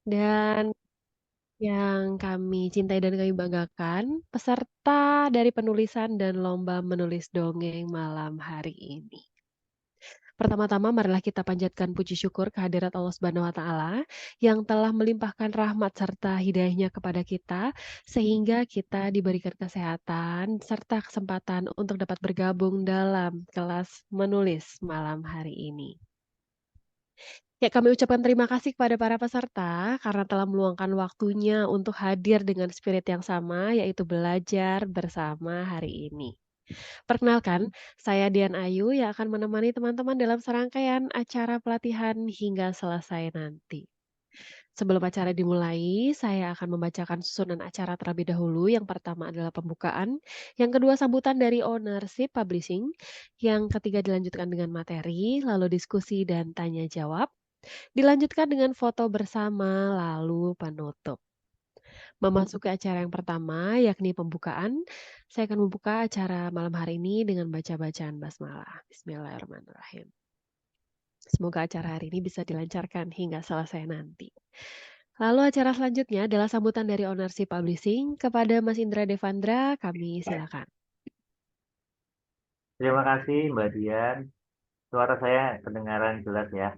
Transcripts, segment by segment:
Dan yang kami cintai dan kami banggakan, peserta dari penulisan dan lomba menulis dongeng malam hari ini. Pertama-tama marilah kita panjatkan puji syukur kehadirat Allah Subhanahu wa taala yang telah melimpahkan rahmat serta hidayah-Nya kepada kita sehingga kita diberikan kesehatan serta kesempatan untuk dapat bergabung dalam kelas menulis malam hari ini. Ya, kami ucapkan terima kasih kepada para peserta karena telah meluangkan waktunya untuk hadir dengan spirit yang sama, yaitu belajar bersama hari ini. Perkenalkan, saya Dian Ayu yang akan menemani teman-teman dalam serangkaian acara pelatihan hingga selesai nanti. Sebelum acara dimulai, saya akan membacakan susunan acara terlebih dahulu. Yang pertama adalah pembukaan, yang kedua sambutan dari ownership publishing, yang ketiga dilanjutkan dengan materi, lalu diskusi dan tanya jawab, dilanjutkan dengan foto bersama, lalu penutup. Memasuki acara yang pertama, yakni pembukaan, saya akan membuka acara malam hari ini dengan baca bacaan basmalah. Bismillahirrahmanirrahim. Semoga acara hari ini bisa dilancarkan hingga selesai nanti. Lalu acara selanjutnya adalah sambutan dari ownership publishing kepada Mas Indra Devandra, kami silakan. Terima kasih Mbak Dian. Suara saya kedengaran jelas ya.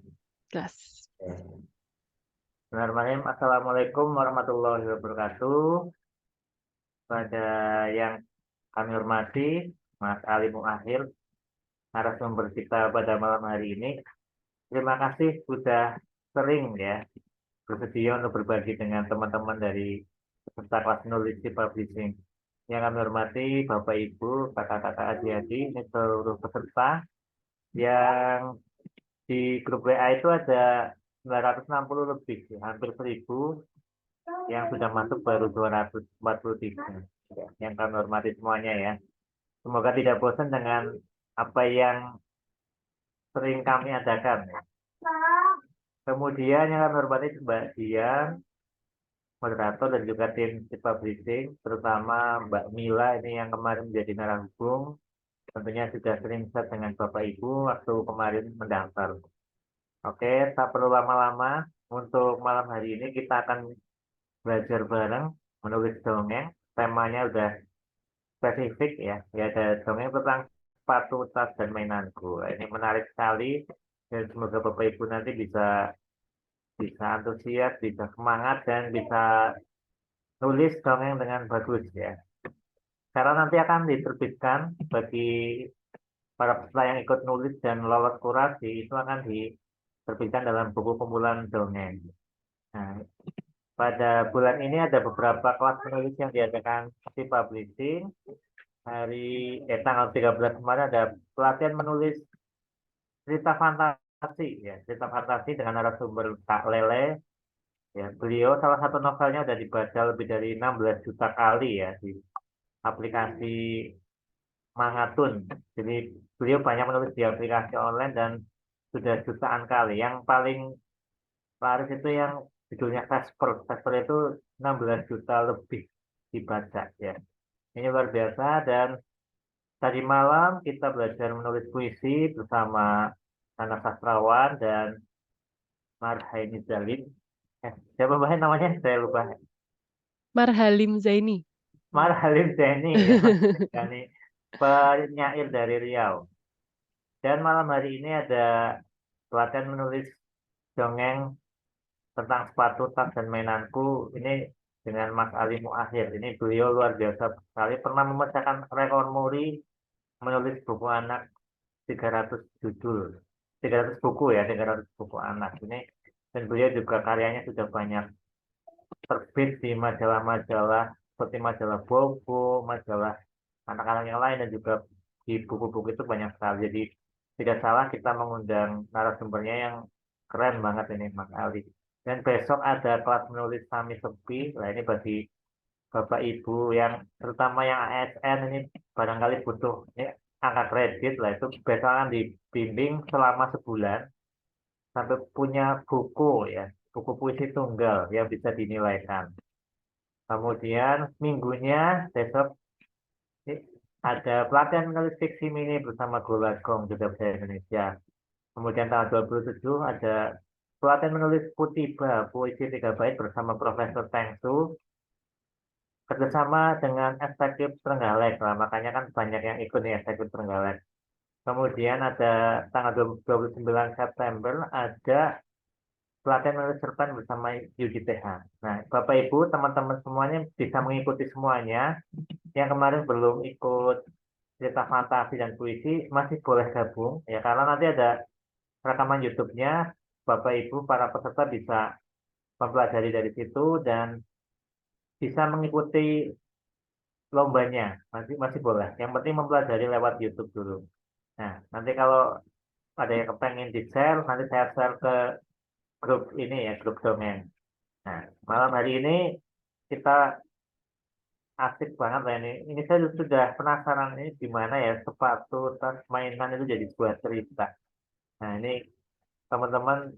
Kelas. Bismillahirrahmanirrahim. Assalamualaikum warahmatullahi wabarakatuh. Pada yang kami hormati, Mas Ali Muakhir, narasumber kita pada malam hari ini. Terima kasih sudah sering ya bersedia untuk berbagi dengan teman-teman dari peserta kelas nulis di publishing. Yang kami hormati Bapak Ibu, kakak-kakak adik-adik, ini seluruh peserta yang di grup WA itu ada 960 lebih, ya, hampir 1000, yang sudah masuk baru 243. Ya, yang kami hormati semuanya ya. Semoga tidak bosan dengan apa yang sering kami adakan. Ya. Kemudian yang kami hormati Mbak Dian, moderator dan juga tim di publishing, terutama Mbak Mila ini yang kemarin menjadi narasumber. Tentunya sudah sering chat dengan Bapak Ibu waktu kemarin mendaftar. Oke, tak perlu lama-lama. Untuk malam hari ini kita akan belajar bareng menulis dongeng. Temanya udah spesifik ya. Ya ada dongeng tentang sepatu, tas, dan mainanku. Ini menarik sekali dan semoga Bapak Ibu nanti bisa bisa antusias, bisa semangat dan bisa nulis dongeng dengan bagus ya. Karena nanti akan diterbitkan bagi para peserta yang ikut nulis dan lolos kurasi itu akan diterbitkan dalam buku kumpulan dongeng. Nah, pada bulan ini ada beberapa kelas penulis yang diadakan di publishing. Tanggal 13 kemarin ada pelatihan menulis cerita fantasi ya, cerita fantasi dengan narasumber Kak Lele. Ya, beliau salah satu novelnya sudah dibaca lebih dari 16 juta kali ya di aplikasi Mangatun. Jadi beliau banyak menulis di aplikasi online dan sudah jutaan kali. Yang paling laris itu yang judulnya Casper. Casper itu 16 juta lebih dibaca ya. Ini luar biasa dan tadi malam kita belajar menulis puisi bersama anak sastrawan dan Marhaini Zalim. Siapa bahasa namanya? Saya lupa. Marhalim Zaini. Marhalim Zaini ya, Marhalim Zaini, penyair dari Riau. Dan malam hari ini ada pelatihan menulis dongeng tentang sepatu, tas, dan mainanku. Ini dengan Mas Ali Muakhir. Ini beliau luar biasa sekali. Pernah memecahkan rekor muri menulis buku anak 300 judul. 300 buku ya, 300 buku anak. Ini dan beliau juga karyanya sudah banyak terbit di majalah-majalah seperti majalah Bobo, majalah anak-anak yang lain dan juga di buku-buku itu banyak sekali. Jadi tidak salah kita mengundang narasumbernya yang keren banget ini Mas Ali. Dan besok ada kelas menulis Sami Sepi. Nah ini bagi Bapak Ibu yang terutama yang ASN ini barangkali butuh ini angka kredit lah itu besok akan dibimbing selama sebulan sampai punya buku ya, buku puisi tunggal yang bisa dinilaikan. Kemudian minggunya besok ada pelatihan menulis fiksi mini bersama Gula Gong Duta Bahasa Indonesia. Kemudian tanggal 27 ada pelatihan menulis Kutiba Puisi 3 Bait bersama Profesor Teng Su kerjasama dengan Eksekutif Trenggalek. Nah, makanya kan banyak yang ikut nih Eksekutif Trenggalek. Kemudian ada tanggal 29 September ada pelatihan menulis cerpen bersama UGTH. Nah, Bapak Ibu, teman-teman semuanya bisa mengikuti semuanya. Yang kemarin belum ikut cerita fantasi dan puisi masih boleh gabung ya karena nanti ada rekaman YouTube-nya. Bapak Ibu para peserta bisa mempelajari dari situ dan bisa mengikuti lombanya. Masih masih boleh. Yang penting mempelajari lewat YouTube dulu. Nah, nanti kalau ada yang kepengen di-share, nanti saya share ke grup ini ya, grup dongeng. Nah, malam hari ini kita asik banget lah ini. Ini saya sudah penasaran ini di mana ya sepatu, tas, mainan itu jadi sebuah cerita. Nah, ini teman-teman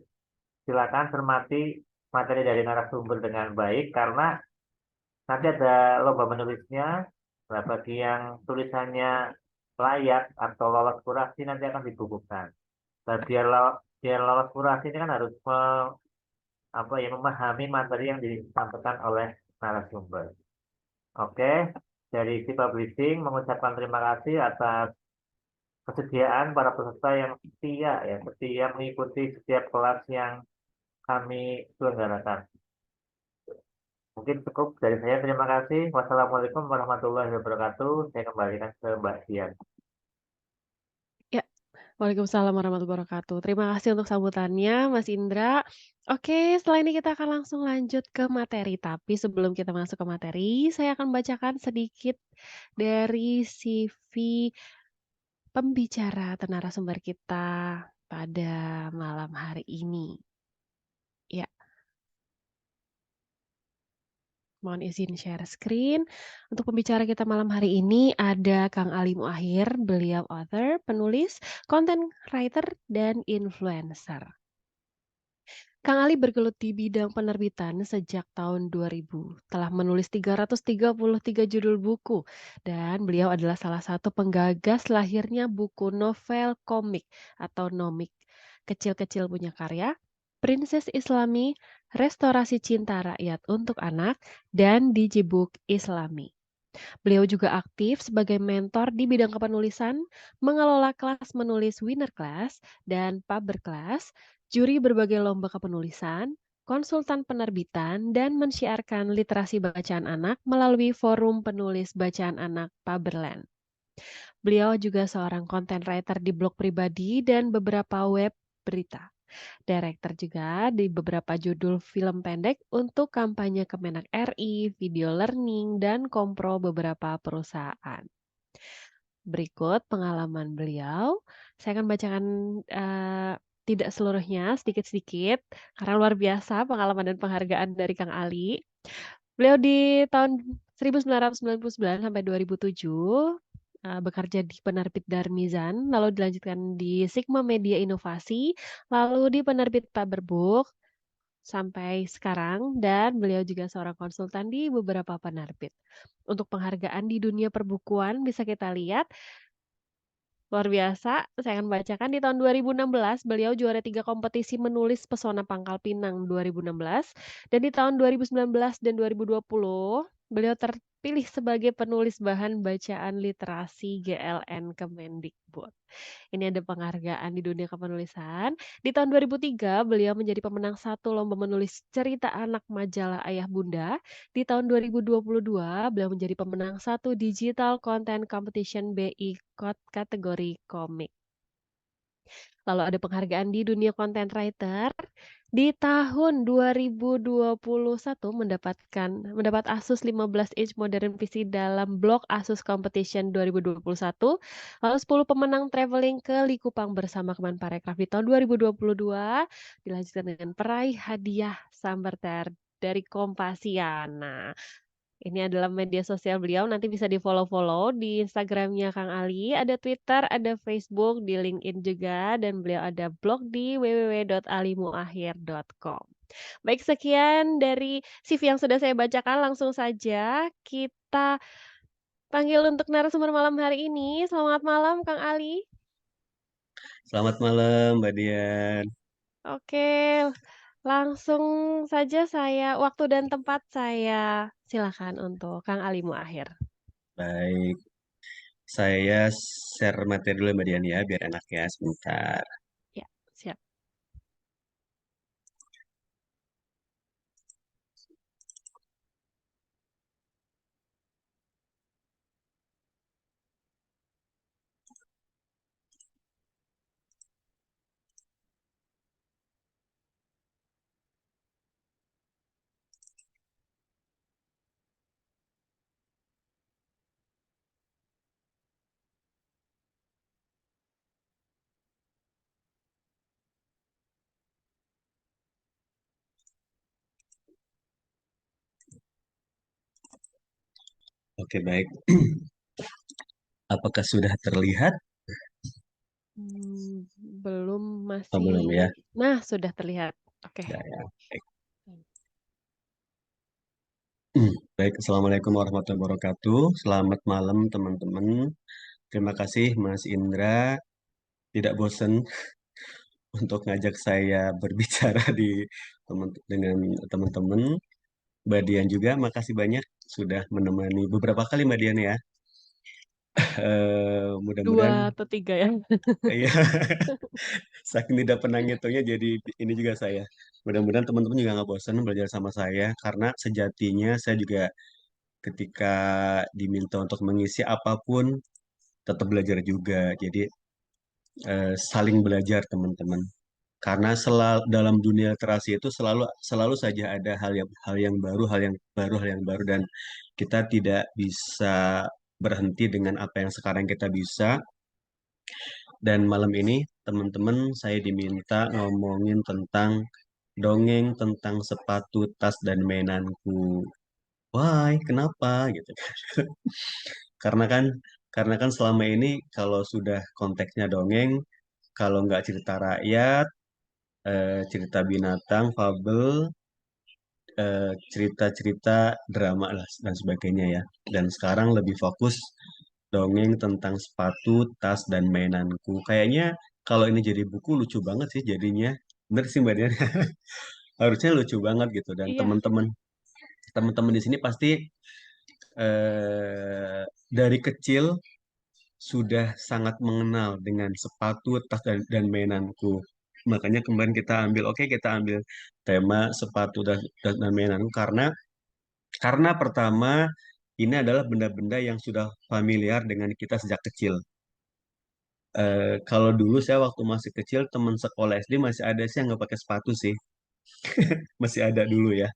silakan cermati materi dari narasumber dengan baik karena nanti ada lomba menulisnya. Nah, bagi yang tulisannya layak atau lolos kurasi nanti akan dibukukan. Dan biar lolos kurasi ini kan harus memahami materi yang disampaikan oleh narasumber. Oke, dari si publishing mengucapkan terima kasih atas kesediaan para peserta yang setia mengikuti setiap kelas yang kami selenggarakan. Mungkin cukup dari saya. Terima kasih. Wassalamualaikum warahmatullahi wabarakatuh. Saya kembalikan ke Mbak Dian. Ya, waalaikumsalam warahmatullahi wabarakatuh. Terima kasih untuk sambutannya, Mas Indra. Oke, setelah ini kita akan langsung lanjut ke materi. Tapi sebelum kita masuk ke materi, saya akan bacakan sedikit dari CV pembicara atau narasumber kita pada malam hari ini. Ya, mohon izin share screen. Untuk pembicara kita malam hari ini ada Kang Ali Muakhir, beliau author, penulis, content writer, dan influencer. Kang Ali bergelut di bidang penerbitan sejak tahun 2000, telah menulis 333 judul buku, dan beliau adalah salah satu penggagas lahirnya buku novel komik atau nomik, Kecil-Kecil Punya Karya, Princess Islami, Restorasi Cinta Rakyat untuk Anak, dan Digibuk Islami. Beliau juga aktif sebagai mentor di bidang kepenulisan, mengelola kelas menulis Winner Class dan Paber Class, juri berbagai lomba kepenulisan, konsultan penerbitan, dan mensiarkan literasi bacaan anak melalui forum penulis bacaan anak Paberland. Beliau juga seorang content writer di blog pribadi dan beberapa web berita. Director juga di beberapa judul film pendek untuk kampanye Kemenak RI, video learning, dan kompro beberapa perusahaan. Berikut pengalaman beliau. Saya akan bacakan tidak seluruhnya, sedikit-sedikit, karena luar biasa pengalaman dan penghargaan dari Kang Ali. Beliau di tahun 1999 sampai 2007 bekerja di penerbit Darmizan, lalu dilanjutkan di Sigma Media Inovasi, lalu di penerbit Paperbook sampai sekarang, dan beliau juga seorang konsultan di beberapa penerbit. Untuk penghargaan di dunia perbukuan bisa kita lihat luar biasa, saya akan bacakan di tahun 2016 beliau juara 3 kompetisi menulis Pesona Pangkal Pinang 2016 dan di tahun 2019 dan 2020 beliau terpilih sebagai penulis bahan bacaan literasi GLN Kemendikbud. Ini ada penghargaan di dunia kepenulisan. Di tahun 2003 beliau menjadi pemenang satu lomba menulis cerita anak majalah Ayah Bunda. Di tahun 2022 beliau menjadi pemenang satu Digital Content Competition BI kategori komik. Lalu ada penghargaan di dunia content writer. Di tahun 2021 mendapat Asus 15 inch Modern PC dalam blog Asus Competition 2021. Lalu 10 pemenang traveling ke Likupang bersama Kemenparekraf di tahun 2022 dilanjutkan dengan peraih hadiah Samberter dari Kompasiana. Ini adalah media sosial beliau, nanti bisa di-follow-follow di Instagramnya Kang Ali, ada Twitter, ada Facebook, di LinkedIn juga, dan beliau ada blog di www.alimuakhir.com. Baik, sekian dari CV yang sudah saya bacakan, langsung saja kita panggil untuk narasumber malam hari ini. Selamat malam Kang Ali. Selamat malam, Mbak Dian. Oke, langsung saja waktu dan tempat saya silakan untuk Kang Ali Muakhir. Baik, saya share materi dulu Mbak Dian ya, biar enak ya sebentar. Ya, siap. Oke, baik. Apakah sudah terlihat Mmm, belum, atau belum ya? nah, sudah terlihat. Oke. Ya, ya. Baik. Baik, Assalamualaikum warahmatullahi wabarakatuh. Selamat malam teman-teman. Terima kasih Mas Indra tidak bosan untuk ngajak saya berbicara dengan teman-teman. Mbak Dian juga, makasih banyak sudah menemani beberapa kali Mbak Dian ya. 2 Mudah-mudahan, atau 3 ya? iya, saking tidak pernah ngitungnya jadi ini juga saya. Mudah-mudahan teman-teman juga nggak bosan belajar sama saya karena sejatinya saya juga ketika diminta untuk mengisi apapun tetap belajar juga. Jadi saling belajar teman-teman. Karena dalam dunia literasi itu selalu selalu saja ada hal yang baru, hal yang baru dan kita tidak bisa berhenti dengan apa yang sekarang kita bisa. Dan malam ini teman-teman saya diminta ngomongin tentang dongeng tentang sepatu, tas, dan mainanku. Why? Kenapa? Gitu. Karena kan karena kan selama ini kalau sudah konteksnya dongeng, kalau nggak cerita rakyat, cerita binatang, fabel, cerita-cerita drama lah dan sebagainya ya. Dan sekarang lebih fokus dongeng tentang sepatu, tas, dan mainanku. Kayaknya kalau ini jadi buku lucu banget sih jadinya. Bener sih Mbak Dian. Harusnya lucu banget gitu. Dan Iya, teman-teman di sini pasti eh, dari kecil sudah sangat mengenal dengan sepatu, tas, dan mainanku. Makanya kemarin kita ambil tema sepatu dan mainanku karena pertama ini adalah benda-benda yang sudah familiar dengan kita sejak kecil. Kalau dulu saya waktu masih kecil teman sekolah SD masih ada sih yang nggak pakai sepatu sih, masih ada dulu ya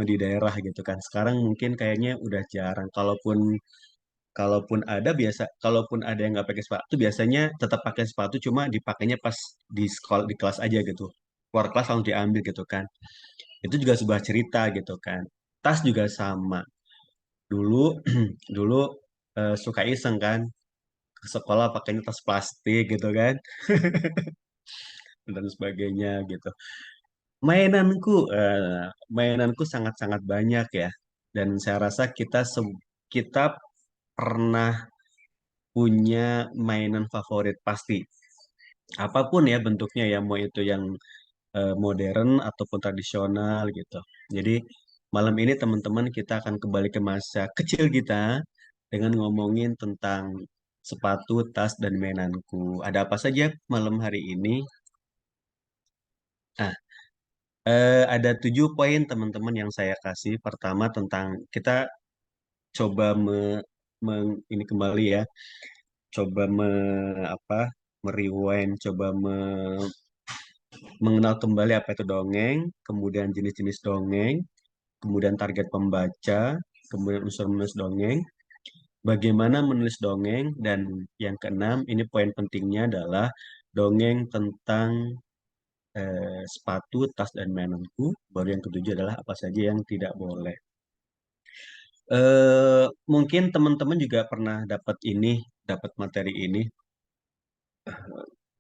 di daerah gitu kan. Sekarang mungkin kayaknya udah jarang. Kalaupun ada yang nggak pakai sepatu, biasanya tetap pakai sepatu, cuma dipakainya pas di sekolah di kelas aja gitu. Keluar kelas langsung diambil gitu kan. Itu juga sebuah cerita gitu kan. Tas juga sama. Dulu dulu suka iseng kan ke sekolah pakainya tas plastik gitu kan dan sebagainya gitu. Mainanku mainanku sangat-sangat banyak ya. Dan saya rasa kita pernah punya mainan favorit pasti. Apapun ya bentuknya ya, mau itu yang modern ataupun tradisional gitu. Jadi malam ini teman-teman kita akan kembali ke masa kecil kita dengan ngomongin tentang sepatu, tas, dan mainanku. Ada apa saja malam hari ini? Ah, ada 7 poin teman-teman yang saya kasih. Pertama tentang kita coba ini kembali ya, coba apa, merewind, mengenal kembali apa itu dongeng, kemudian jenis-jenis dongeng, kemudian target pembaca, kemudian unsur menulis dongeng, bagaimana menulis dongeng, dan yang keenam, ini poin pentingnya adalah dongeng tentang sepatu, tas, dan mainanku. Baru yang ketujuh adalah apa saja yang tidak boleh. Mungkin teman-teman juga pernah dapat materi ini.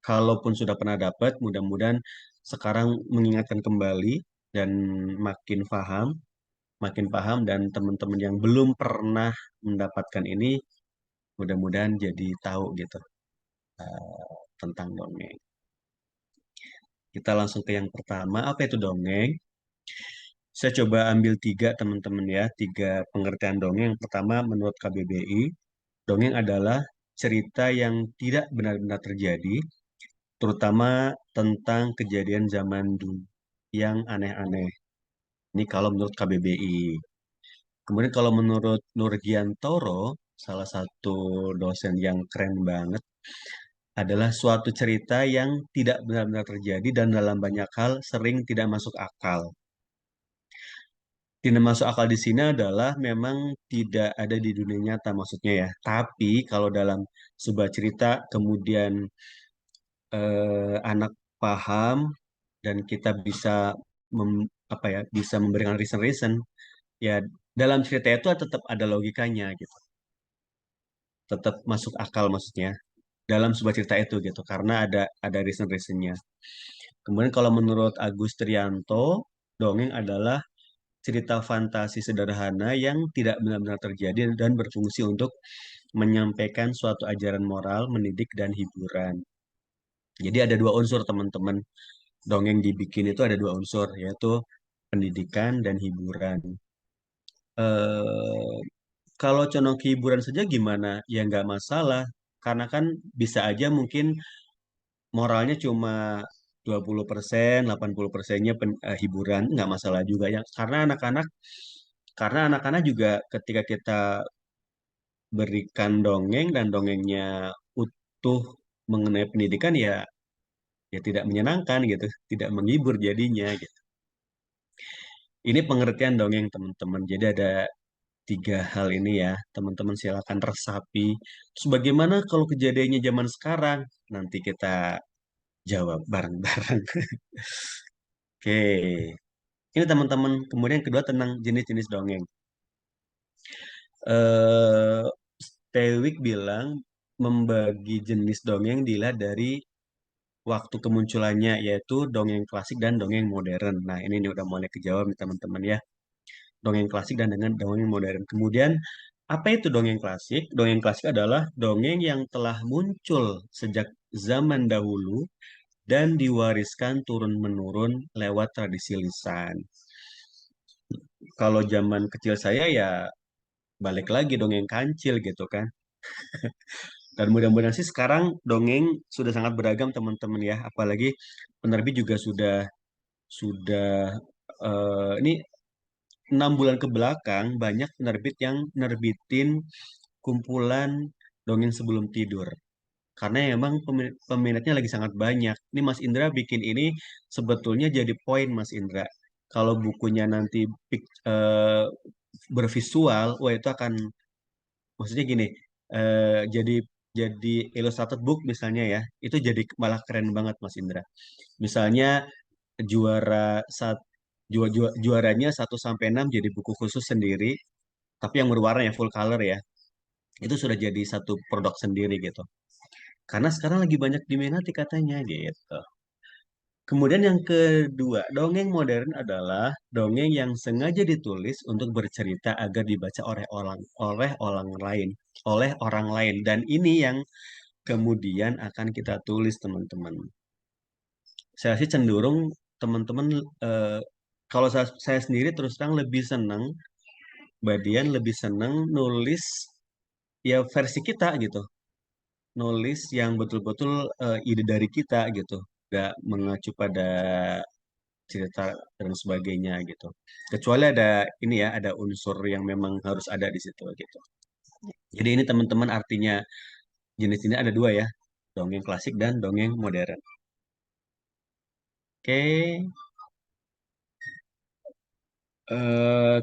Kalaupun sudah pernah dapat, mudah-mudahan sekarang mengingatkan kembali dan makin paham, makin paham dan teman-teman yang belum pernah mendapatkan ini mudah-mudahan jadi tahu gitu tentang dongeng. Kita langsung ke yang pertama, apa itu dongeng? Saya coba ambil tiga teman-teman ya, tiga pengertian dongeng. Yang pertama menurut KBBI, dongeng adalah cerita yang tidak benar-benar terjadi, terutama tentang kejadian zaman dulu yang aneh-aneh. Ini kalau menurut KBBI. Kemudian kalau menurut Nurgiantoro, salah satu dosen yang keren banget, adalah suatu cerita yang tidak benar-benar terjadi dan dalam banyak hal sering tidak masuk akal. Tidak masuk akal di sini adalah memang tidak ada di dunia nyata maksudnya ya. Tapi kalau dalam sebuah cerita kemudian anak paham dan kita bisa apa ya, bisa memberikan reason-reason ya, dalam cerita itu tetap ada logikanya gitu. Tetap masuk akal maksudnya dalam sebuah cerita itu gitu karena ada reason-reasonnya. Kemudian kalau menurut Agus Trianto, dongeng adalah cerita fantasi sederhana yang tidak benar-benar terjadi dan berfungsi untuk menyampaikan suatu ajaran moral, mendidik, dan hiburan. Jadi ada dua unsur teman-teman. Dongeng dibikin itu ada dua unsur, yaitu pendidikan dan hiburan. Eh, Kalau condong ke hiburan saja gimana? Ya nggak masalah. Karena kan bisa aja mungkin moralnya cuma 20%, 80%-nya hiburan, nggak masalah juga ya. Karena anak-anak juga ketika kita berikan dongeng dan dongengnya utuh mengenai pendidikan ya ya tidak menyenangkan gitu, tidak menghibur jadinya gitu. Ini pengertian dongeng teman-teman. Jadi ada tiga hal ini ya, teman-teman silakan resapi. Terus bagaimana kalau kejadiannya zaman sekarang? Nanti kita jawab bareng-bareng. Oke. Ini teman-teman, kemudian kedua tentang jenis-jenis dongeng. Eh, Stewik bilang membagi jenis dongeng dilihat dari waktu kemunculannya, yaitu dongeng klasik dan dongeng modern. Nah, ini nih udah mulai kejawab nih teman-teman ya. Dongeng klasik dan dengan dongeng modern. Kemudian, apa itu dongeng klasik? Dongeng klasik adalah dongeng yang telah muncul sejak zaman dahulu dan diwariskan turun-menurun lewat tradisi lisan. Kalau zaman kecil saya ya balik lagi dongeng kancil gitu kan. Dan mudah-mudahan sih sekarang dongeng sudah sangat beragam teman-teman ya. Apalagi penerbit juga sudah ini 6 bulan ke belakang banyak penerbit yang nerbitin kumpulan dongeng sebelum tidur. Karena emang peminatnya lagi sangat banyak. Ini Mas Indra bikin ini sebetulnya jadi poin Mas Indra. Kalau bukunya nanti eh, bervisual, wah itu akan maksudnya gini, jadi illustrated book misalnya ya, itu jadi malah keren banget Mas Indra. Misalnya juara saat juaranya 1 sampai 6 jadi buku khusus sendiri, tapi yang berwarna ya full color ya. Itu sudah jadi satu produk sendiri gitu. Karena sekarang lagi banyak diminati katanya gitu. Kemudian yang kedua, dongeng modern adalah dongeng yang sengaja ditulis untuk bercerita agar dibaca oleh orang lain. Dan ini yang kemudian akan kita tulis teman-teman. Saya sih cenderung teman-teman eh, kalau saya sendiri terus terang lebih senang, Badian lebih senang nulis ya versi kita gitu. Nulis yang betul-betul ide dari kita gitu. Gak mengacu pada cerita dan sebagainya gitu. Kecuali ada ini ya, ada unsur yang memang harus ada di situ gitu. Jadi ini teman-teman artinya jenis ini ada dua ya, dongeng klasik dan dongeng modern. Oke,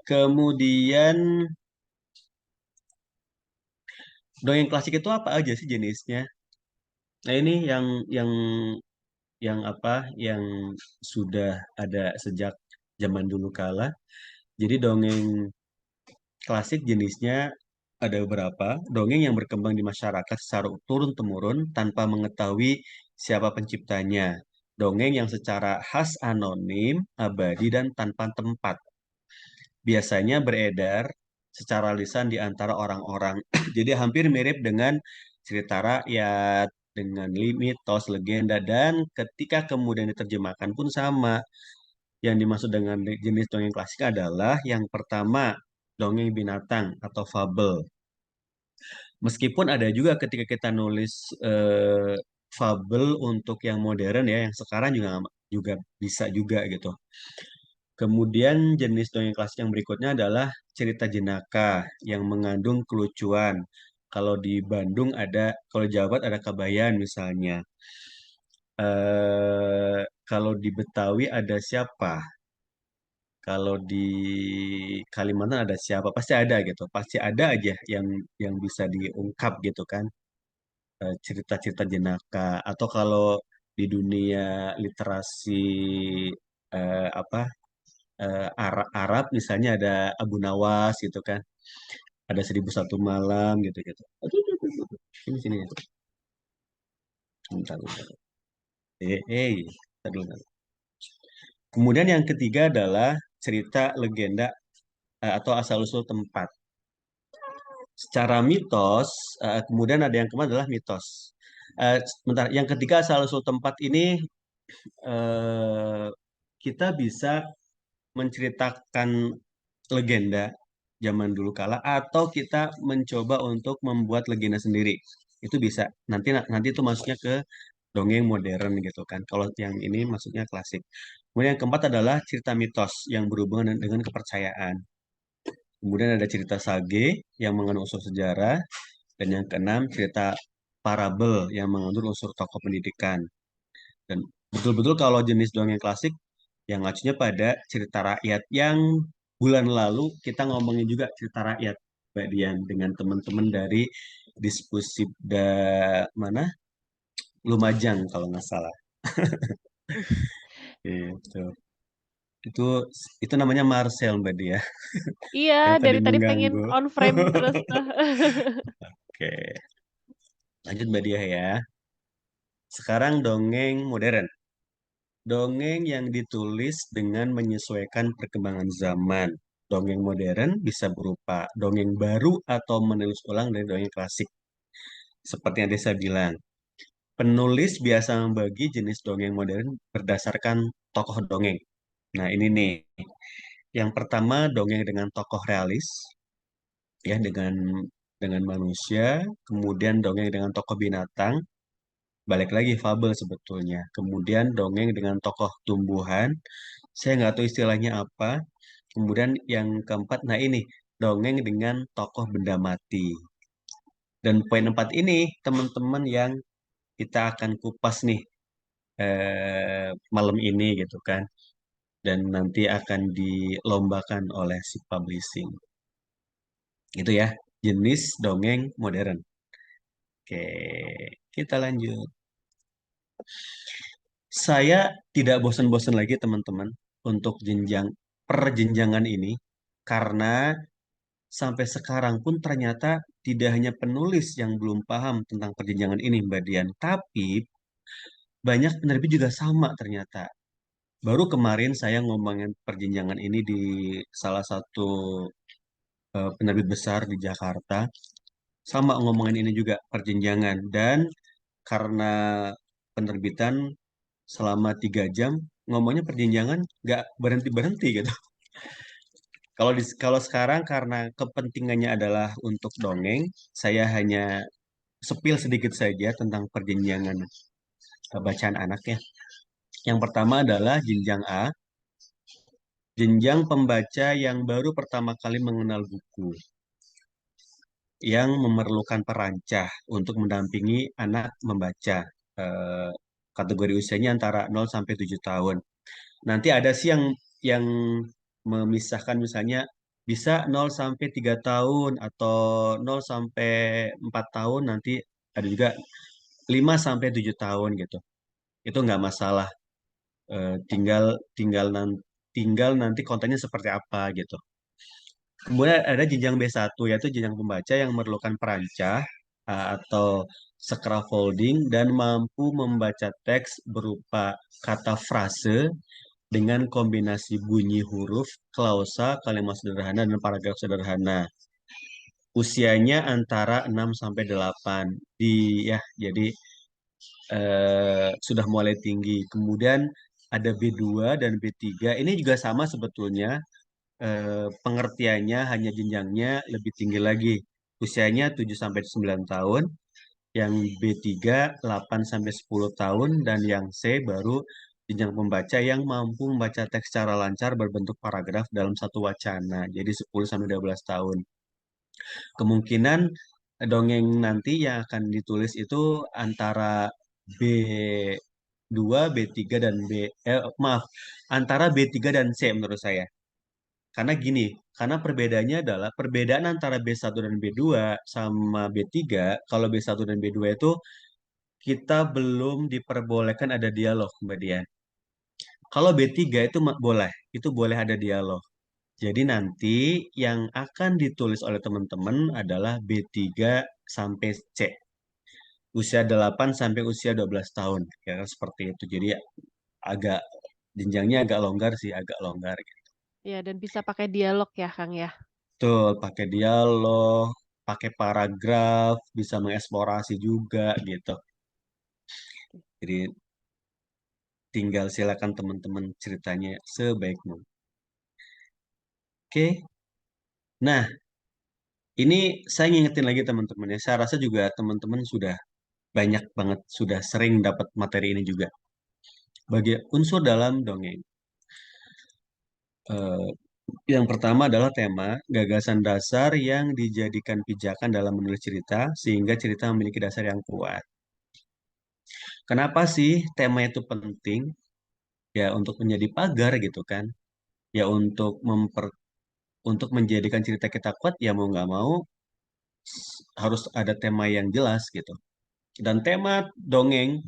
kemudian dongeng klasik itu apa aja sih jenisnya? Nah ini yang yang apa? Yang sudah ada sejak zaman dulu kala. Jadi dongeng klasik jenisnya ada beberapa. Dongeng yang berkembang di masyarakat secara turun-temurun tanpa mengetahui siapa penciptanya. Dongeng yang secara khas anonim, abadi, dan tanpa tempat. Biasanya beredar secara lisan di antara orang-orang. Jadi hampir mirip dengan cerita rakyat, dengan mitos, legenda, dan ketika kemudian diterjemahkan pun sama. Yang dimaksud dengan jenis dongeng klasik adalah yang pertama, dongeng binatang atau fabel. Meskipun ada juga ketika kita nulis fabel untuk yang modern ya, yang sekarang juga bisa juga gitu. Kemudian jenis dongeng klasik yang berikutnya adalah cerita jenaka yang mengandung kelucuan. Kalau di Bandung ada, kalau Jawa Barat ada Kabayan misalnya. Kalau di Betawi ada siapa? Kalau di Kalimantan ada siapa? Pasti ada gitu. Pasti ada aja yang bisa diungkap gitu kan. Cerita-cerita jenaka. Atau kalau di dunia literasi apa Arab misalnya ada Abu Nawas gitu kan. Ada 1001 Malam gitu-gitu. Aduh, aduh, aduh, aduh. Sini. Bentar, bentar. Bentar dulu. Kemudian yang ketiga adalah cerita legenda atau asal-usul tempat. Secara mitos, kemudian ada yang keempat adalah mitos. Sebentar, yang ketiga asal-usul tempat ini eh, kita bisa menceritakan legenda zaman dulu kala atau kita mencoba untuk membuat legenda sendiri. Itu bisa. Nanti itu masuknya ke dongeng modern gitu kan. Kalau yang ini maksudnya klasik. Kemudian yang keempat adalah cerita mitos yang berhubungan dengan kepercayaan. Kemudian ada cerita sage yang mengandung unsur sejarah. Dan yang keenam cerita parabel yang mengandung unsur tokoh pendidikan. Dan betul-betul kalau jenis dongeng klasik yang ngacunya pada cerita rakyat yang bulan lalu kita ngomongin juga cerita rakyat, Mbak Dian, dengan teman-teman dari diskusi mana Lumajang kalau nggak salah. Gitu. Itu itu namanya Marcel Mbak Dia Iya, yang tadi dari tadi pengen mengganggu. on frame terus tuh. Oke, lanjut Mbak Dia ya. Sekarang dongeng modern. Dongeng yang ditulis dengan menyesuaikan perkembangan zaman. Dongeng modern bisa berupa dongeng baru atau menulis ulang dari dongeng klasik. Seperti yang tadi saya bilang, penulis biasa membagi jenis dongeng modern berdasarkan tokoh dongeng. Nah, ini nih. Yang pertama, dongeng dengan tokoh realis, ya dengan manusia. Kemudian dongeng dengan tokoh binatang, balik lagi fabel sebetulnya. Kemudian dongeng dengan tokoh tumbuhan, saya nggak tahu istilahnya apa. Kemudian yang keempat, nah ini dongeng dengan tokoh benda mati. Dan poin empat ini teman-teman yang kita akan kupas nih malam ini gitu kan. Dan nanti akan dilombakan oleh si publishing. Gitu ya, jenis dongeng modern. Oke, kita lanjut. Saya tidak bosan-bosan lagi teman-teman untuk perjenjangan ini karena sampai sekarang pun ternyata tidak hanya penulis yang belum paham tentang perjenjangan ini, Mbak Dian, tapi banyak penerbit juga sama ternyata. Baru kemarin saya ngomongin perjenjangan ini di salah satu penerbit besar di Jakarta, sama ngomongin ini juga perjenjangan. Dan karena penerbitan selama 3 jam ngomongnya perjenjangan nggak berhenti-berhenti gitu. Kalau sekarang karena kepentingannya adalah untuk dongeng, saya hanya sepil sedikit saja tentang perjenjangan bacaan anak ya. Yang pertama adalah jenjang A, jenjang pembaca yang baru pertama kali mengenal buku, yang memerlukan perancah untuk mendampingi anak membaca. Eh, Kategori usianya antara 0 sampai 7 tahun. Nanti ada sih yang memisahkan misalnya bisa 0 sampai 3 tahun atau 0 sampai 4 tahun, nanti ada juga 5 sampai 7 tahun gitu. Itu nggak masalah. Tinggal tinggal tinggal nanti kontennya seperti apa gitu. Kemudian ada jenjang B1 yaitu jenjang pembaca yang memerlukan perancah atau scaffolding dan mampu membaca teks berupa kata frase dengan kombinasi bunyi huruf, klausa, kalimat sederhana, dan paragraf sederhana. Usianya antara 6 sampai 8. Jadi sudah mulai tinggi. Kemudian ada B2 dan B3. Ini juga sama sebetulnya, pengertiannya hanya jenjangnya lebih tinggi lagi. Usianya 7 sampai 9 tahun, yang B3 8 sampai 10 tahun, dan yang C baru jenjang pembaca yang mampu membaca teks secara lancar berbentuk paragraf dalam satu wacana. Jadi 10 sampai 12 tahun. Kemungkinan dongeng nanti yang akan ditulis itu antara B2, B3 dan maaf, antara B3 dan C menurut saya. Karena gini, karena perbedaannya adalah perbedaan antara B1 dan B2 sama B3. Kalau B1 dan B2 itu kita belum diperbolehkan ada dialog, Mbak Dian. Kalau B3 itu boleh, itu boleh ada dialog. Jadi nanti yang akan ditulis oleh teman-teman adalah B3 sampai C. Usia 8 sampai usia 12 tahun. Ya, seperti itu. Jadi agak jenjangnya agak longgar sih, agak longgar. Ya, dan bisa pakai dialog ya, Kang ya. Betul, pakai dialog, pakai paragraf, bisa mengeksplorasi juga gitu. Jadi tinggal silakan teman-teman ceritanya sebaik mungkin. Oke. Nah, ini saya ngingetin lagi teman-teman ya. Saya rasa juga teman-teman sudah banyak banget, sudah sering dapat materi ini juga. Bagi unsur dalam dongeng. Eh, yang pertama adalah tema, gagasan dasar yang dijadikan pijakan dalam menulis cerita, sehingga cerita memiliki dasar yang kuat. Kenapa sih tema itu penting? Ya untuk menjadi pagar gitu kan. Ya untuk menjadikan cerita kita kuat, ya mau nggak mau harus ada tema yang jelas gitu. Dan tema dongeng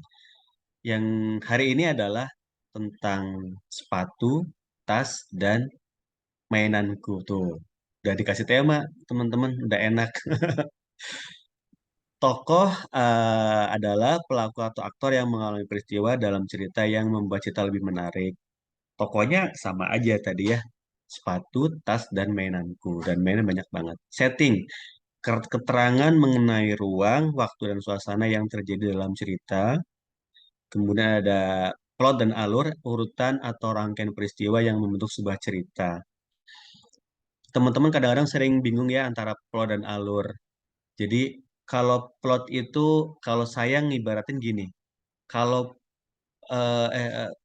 yang hari ini adalah tentang sepatu, tas, dan mainanku tuh. Udah dikasih tema, teman-teman, udah enak. Tokoh adalah pelaku atau aktor yang mengalami peristiwa dalam cerita yang membuat cerita lebih menarik. Tokohnya sama aja tadi ya. Sepatu, tas, dan mainanku. Dan mainan banyak banget. Setting. Keterangan mengenai ruang, waktu, dan suasana yang terjadi dalam cerita. Kemudian ada plot dan alur, urutan atau rangkaian peristiwa yang membentuk sebuah cerita. Teman-teman kadang-kadang sering bingung ya antara plot dan alur. Jadi kalau plot itu, kalau saya ngibaratin gini, kalau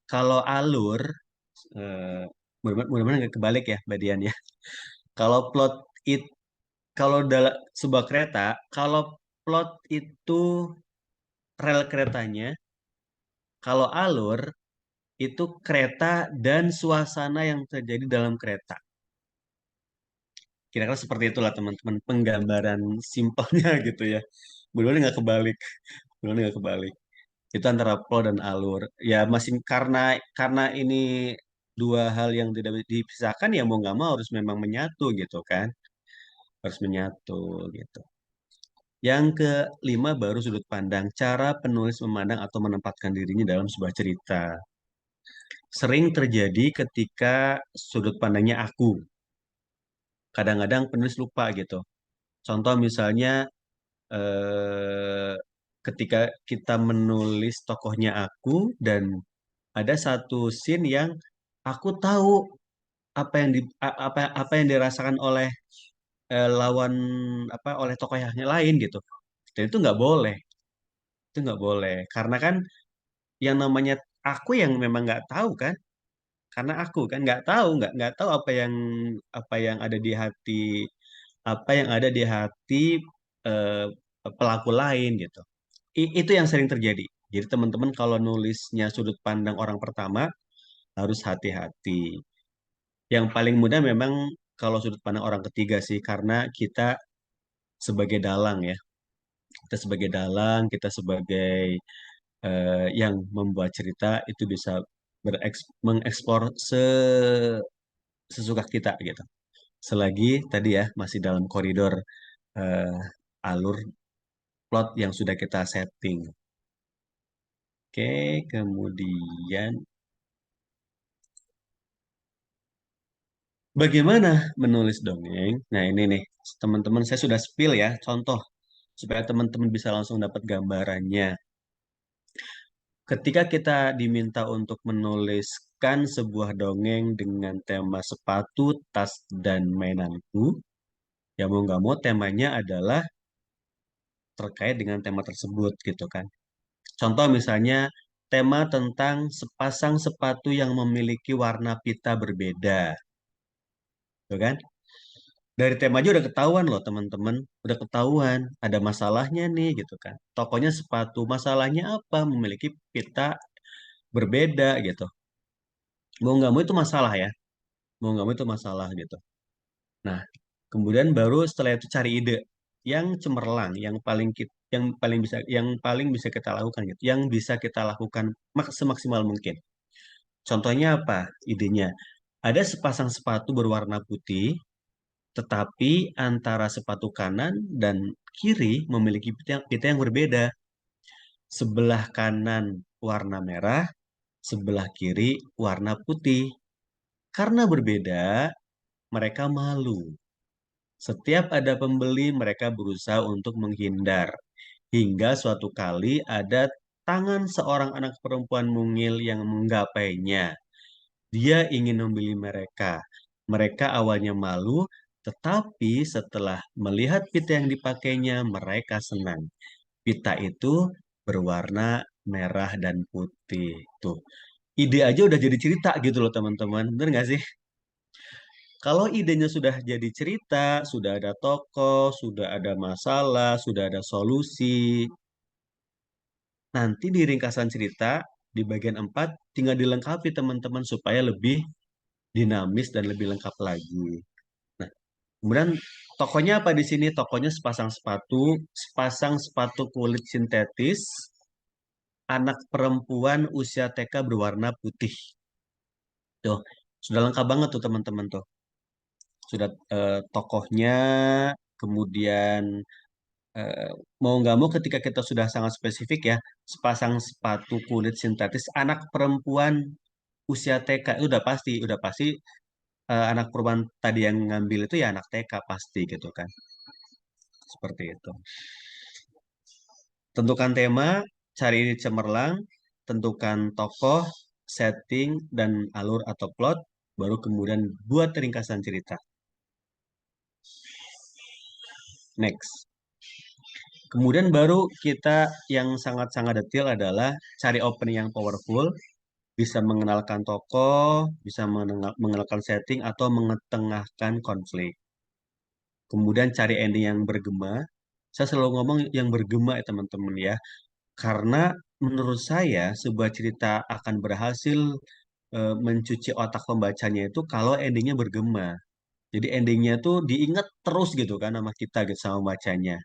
kalau alur, eh, mudah-mudahan nggak kebalik ya, Mbak Dian ya. Kalau plot it, kalau dalam sebuah kereta, kalau plot itu rel keretanya, kalau alur itu kereta dan suasana yang terjadi dalam kereta. Kira-kira seperti itulah teman-teman penggambaran simpelnya gitu ya. Mudah-mudahan nggak kebalik. Mudah-mudahan nggak kebalik. Itu antara plot dan alur. Ya masing karena ini dua hal yang tidak bisa dipisahkan, ya mau nggak mau harus memang menyatu gitu kan. Harus menyatu gitu. Yang kelima baru sudut pandang, cara penulis memandang atau menempatkan dirinya dalam sebuah cerita. Sering terjadi ketika sudut pandangnya aku. Kadang-kadang penulis lupa gitu. Contoh misalnya eh, ketika kita menulis tokohnya aku dan ada satu scene yang aku tahu apa yang dirasakan oleh lawan oleh tokoh yang lain gitu. Dan itu nggak boleh karena kan yang namanya aku yang memang nggak tahu kan, karena aku kan nggak tahu apa yang ada di hati eh, pelaku lain gitu. Itu yang sering terjadi. Jadi teman-teman kalau nulisnya sudut pandang orang pertama harus hati-hati. Yang paling mudah memang kalau sudut pandang orang ketiga sih, karena kita sebagai dalang ya. Kita sebagai dalang, kita sebagai yang membuat cerita itu bisa mengeksplor sesuka kita gitu. Selagi tadi ya masih dalam koridor eh, alur plot yang sudah kita setting. Oke, kemudian bagaimana menulis dongeng? Nah, ini nih, teman-teman saya sudah spill ya, contoh supaya teman-teman bisa langsung dapat gambarannya. ketika kita diminta untuk menuliskan sebuah dongeng dengan tema sepatu, tas, dan mainanku, ya mau nggak mau temanya adalah terkait dengan tema tersebut gitu kan. Contoh misalnya tema tentang sepasang sepatu yang memiliki warna pita berbeda, gitu kan? Dari tema aja udah ketahuan loh teman-teman, udah ketahuan ada masalahnya nih gitu kan. Tokonya sepatu, masalahnya apa? Memiliki pita berbeda gitu. Mau nggak mau itu masalah ya, mau nggak mau itu masalah gitu. Nah, kemudian baru setelah itu cari ide yang cemerlang, yang paling bisa kita lakukan gitu, yang bisa kita lakukan semaksimal mungkin. Contohnya apa? Idenya. Ada sepasang sepatu berwarna putih, tetapi antara sepatu kanan dan kiri memiliki pita yang berbeda. Sebelah kanan warna merah, sebelah kiri warna putih. Karena berbeda, mereka malu. Setiap ada pembeli, mereka berusaha untuk menghindar. Hingga suatu kali ada tangan seorang anak perempuan mungil yang menggapainya. Dia ingin membeli mereka. Mereka awalnya malu, tetapi setelah melihat pita yang dipakainya, mereka senang. Pita itu berwarna merah dan putih. Tuh, ide aja udah jadi cerita gitu loh teman-teman. Bener nggak sih? Kalau idenya sudah jadi cerita, sudah ada tokoh, sudah ada masalah, sudah ada solusi, nanti di ringkasan cerita di bagian 4 tinggal dilengkapi teman-teman supaya lebih dinamis dan lebih lengkap lagi. Nah, kemudian tokonya apa di sini? Tokonya sepasang sepatu kulit sintetis, anak perempuan usia TK berwarna putih. Tuh, sudah lengkap banget tuh teman-teman tuh. Sudah tokohnya, kemudian eh, mau nggak mau ketika kita sudah sangat spesifik ya, sepasang sepatu kulit sintetis anak perempuan usia TK itu udah pasti anak perempuan tadi yang ngambil itu ya anak TK pasti gitu kan. Seperti itu. Tentukan tema, cari cemerlang, tentukan tokoh, setting, dan alur atau plot, baru kemudian buat ringkasan cerita. Next. Kemudian baru kita yang sangat-sangat detail adalah cari opening yang powerful, bisa mengenalkan tokoh, bisa mengenalkan setting, atau mengetengahkan konflik. Kemudian cari ending yang bergema. Saya selalu ngomong yang bergema ya teman-teman ya. Karena menurut saya sebuah cerita akan berhasil mencuci otak pembacanya itu kalau endingnya bergema. Jadi endingnya tuh diingat terus gitu kan sama kita gitu sama bacanya.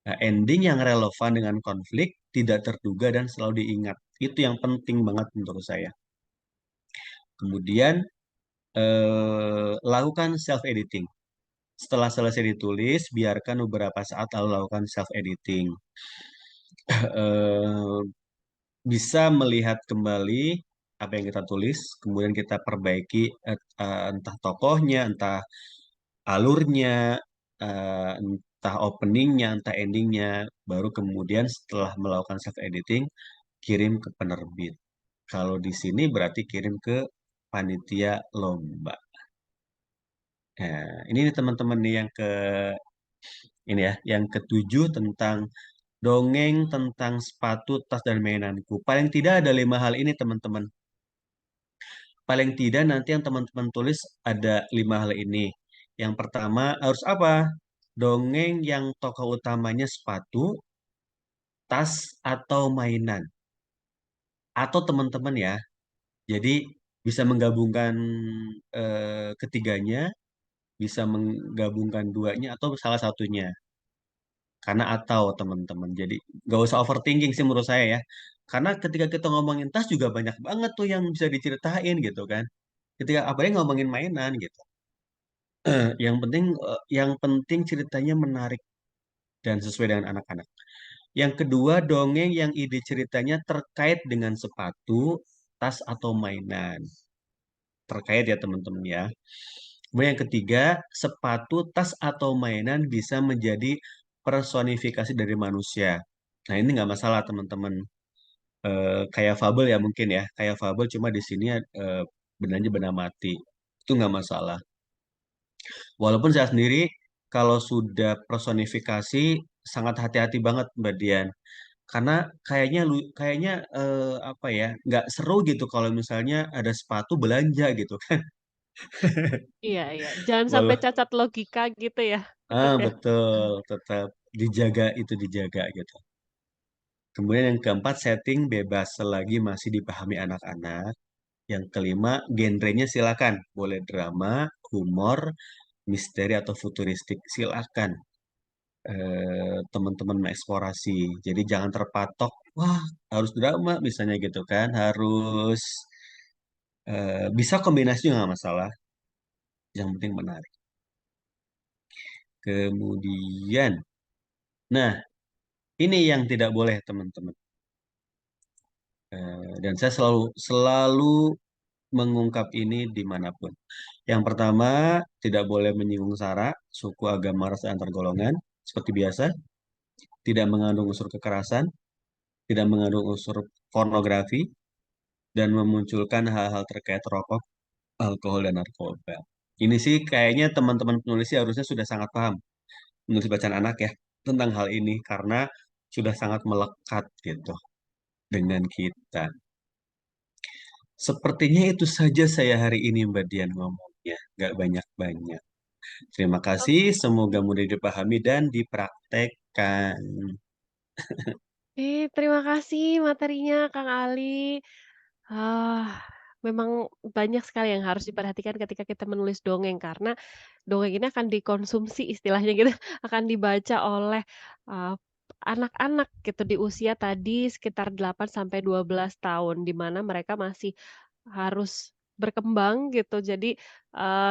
Nah, ending yang relevan dengan konflik, tidak terduga dan selalu diingat. Itu yang penting banget menurut saya. Kemudian lakukan self editing. Setelah selesai ditulis, biarkan beberapa saat lalu lakukan self editing. eh, Bisa melihat kembali apa yang kita tulis, kemudian kita perbaiki entah tokohnya, entah alurnya, entah openingnya, entah endingnya, baru kemudian setelah melakukan self editing, kirim ke penerbit. Kalau di sini berarti kirim ke panitia lomba. Nah, ini nih teman-teman nih ini ya, yang ketujuh tentang dongeng tentang sepatu, tas, dan mainanku. Paling tidak ada 5 hal ini teman-teman. Paling tidak nanti yang teman-teman tulis ada 5 hal ini. Yang pertama harus apa? Dongeng yang tokoh utamanya sepatu, tas, atau mainan. Atau teman-teman ya, jadi bisa menggabungkan ketiganya, bisa menggabungkan duanya, atau salah satunya. Karena atau teman-teman. Jadi gak usah overthinking sih menurut saya ya. Karena ketika kita ngomongin tas juga banyak banget tuh yang bisa diceritain gitu kan. Ketika apalagi ngomongin mainan gitu. Yang penting ceritanya menarik dan sesuai dengan anak-anak. Yang kedua, dongeng yang ide ceritanya terkait dengan sepatu, tas, atau mainan. Terkait ya teman-teman ya. Kemudian yang ketiga, sepatu, tas, atau mainan bisa menjadi personifikasi dari manusia. Nah ini nggak masalah teman-teman. kayak fabel ya mungkin ya, kayak fabel cuma di sini benarnya benda mati. Itu nggak masalah. Walaupun saya sendiri kalau sudah personifikasi sangat hati-hati banget Mbak Dian. Karena kayaknya apa ya, nggak seru gitu kalau misalnya ada sepatu belanja gitu kan. Iya, iya. Jangan sampai Walau cacat logika gitu ya, tetap ya. betul, tetap dijaga itu dijaga gitu. Kemudian yang keempat, setting bebas selagi masih dipahami anak-anak. Yang kelima, genrenya silakan. Boleh drama, humor, misteri atau futuristik. Silakan teman-teman mengeksplorasi. Jadi jangan terpatok, wah harus drama misalnya gitu kan. Harus bisa kombinasi juga nggak masalah. Yang penting menarik. Kemudian, nah ini yang tidak boleh teman-teman. Dan saya selalu selalu mengungkap ini dimanapun. Yang pertama, tidak boleh menyinggung sara, suku, agama, ras, dan antar golongan. Seperti biasa, tidak mengandung unsur kekerasan, tidak mengandung unsur pornografi, dan memunculkan hal-hal terkait rokok, alkohol, dan narkoba. Ini sih kayaknya teman-teman penulis sih harusnya sudah sangat paham, menulis bacaan anak ya, tentang hal ini, karena sudah sangat melekat gitu dengan kita. Sepertinya itu saja saya hari ini Mbak Dian ngomongnya, nggak banyak-banyak. Terima kasih, semoga mudah dipahami dan dipraktekkan. Terima kasih materinya Kang Ali. Ah, memang banyak sekali yang harus diperhatikan ketika kita menulis dongeng karena dongeng ini akan dikonsumsi istilahnya gitu, akan dibaca oleh, eee, anak-anak gitu di usia tadi sekitar 8 sampai 12 tahun, di mana mereka masih harus berkembang gitu. Jadi,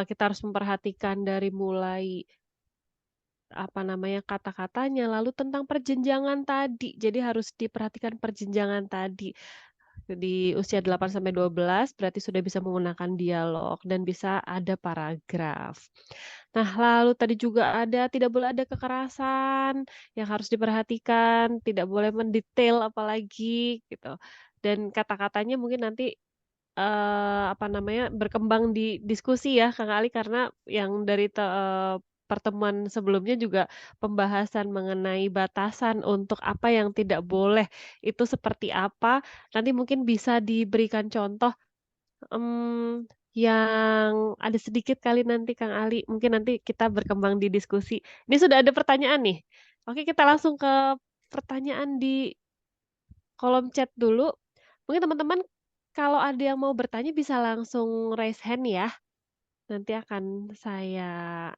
kita harus memperhatikan dari mulai, apa namanya, kata-katanya, lalu tentang perjenjangan tadi. Jadi harus diperhatikan perjenjangan tadi. Di usia 8 sampai 12 berarti sudah bisa menggunakan dialog dan bisa ada paragraf. Nah, lalu tadi juga ada tidak boleh ada kekerasan yang harus diperhatikan, tidak boleh mendetail apalagi gitu. Dan kata-katanya mungkin nanti, apa namanya, berkembang di diskusi ya Kang Ali karena yang dari pertemuan sebelumnya juga pembahasan mengenai batasan untuk apa yang tidak boleh itu seperti apa, nanti mungkin bisa diberikan contoh, yang ada sedikit kali nanti Kang Ali, mungkin nanti kita berkembang di diskusi. Ini sudah ada pertanyaan nih. Oke, kita langsung ke pertanyaan di kolom chat dulu. Mungkin teman-teman kalau ada yang mau bertanya bisa langsung raise hand ya, nanti akan saya,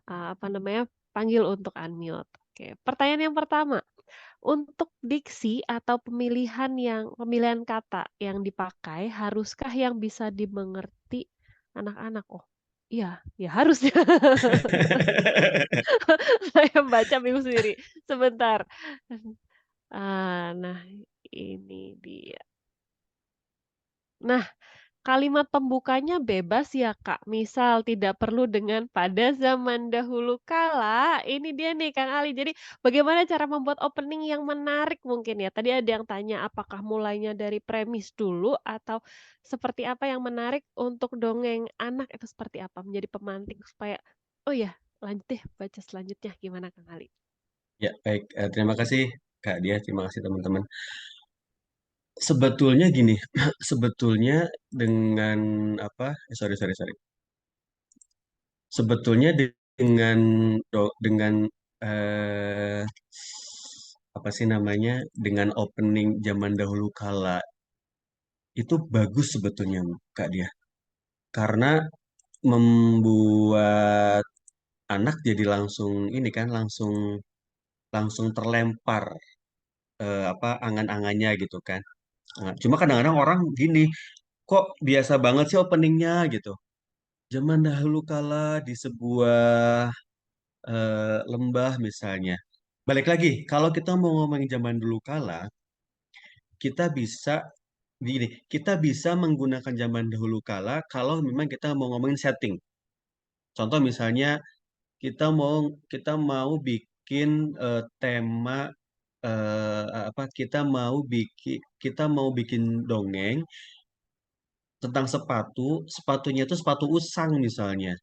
apa namanya, panggil untuk unmute. Oke, pertanyaan yang pertama, untuk diksi atau pemilihan kata yang dipakai, haruskah yang bisa dimengerti anak-anak? Oh, iya, ya harus ya. Saya baca bingung sendiri. Sebentar. Nah ini dia. Nah, kalimat pembukanya bebas ya, Kak. Misal tidak perlu dengan pada zaman dahulu kala. Ini dia nih Kang Ali. Jadi bagaimana cara membuat opening yang menarik mungkin ya? Tadi ada yang tanya apakah mulainya dari premis dulu atau seperti apa yang menarik untuk dongeng anak itu seperti apa? Menjadi pemantik supaya, oh ya lanjut deh baca selanjutnya gimana Kang Ali? Ya, baik. Terima kasih Kak Dia, terima kasih teman-teman. Sebetulnya gini, sebetulnya dengan apa? Sorry, sorry, sorry. Sebetulnya dengan eh, apa sih namanya? Dengan opening zaman dahulu kala itu bagus sebetulnya Kak Dia. Karena membuat anak jadi langsung ini kan langsung langsung terlempar apa angan-angannya gitu kan. Nah, cuma kadang-kadang orang gini, kok biasa banget sih openingnya gitu. Zaman dahulu kala di sebuah lembah misalnya. Balik lagi, kalau kita mau ngomongin zaman dulu kala, kita bisa gini, kita bisa menggunakan zaman dahulu kala kalau memang kita mau ngomongin setting. Contoh misalnya kita mau bikin tema kita mau bikin dongeng tentang sepatu, sepatunya itu sepatu usang misalnya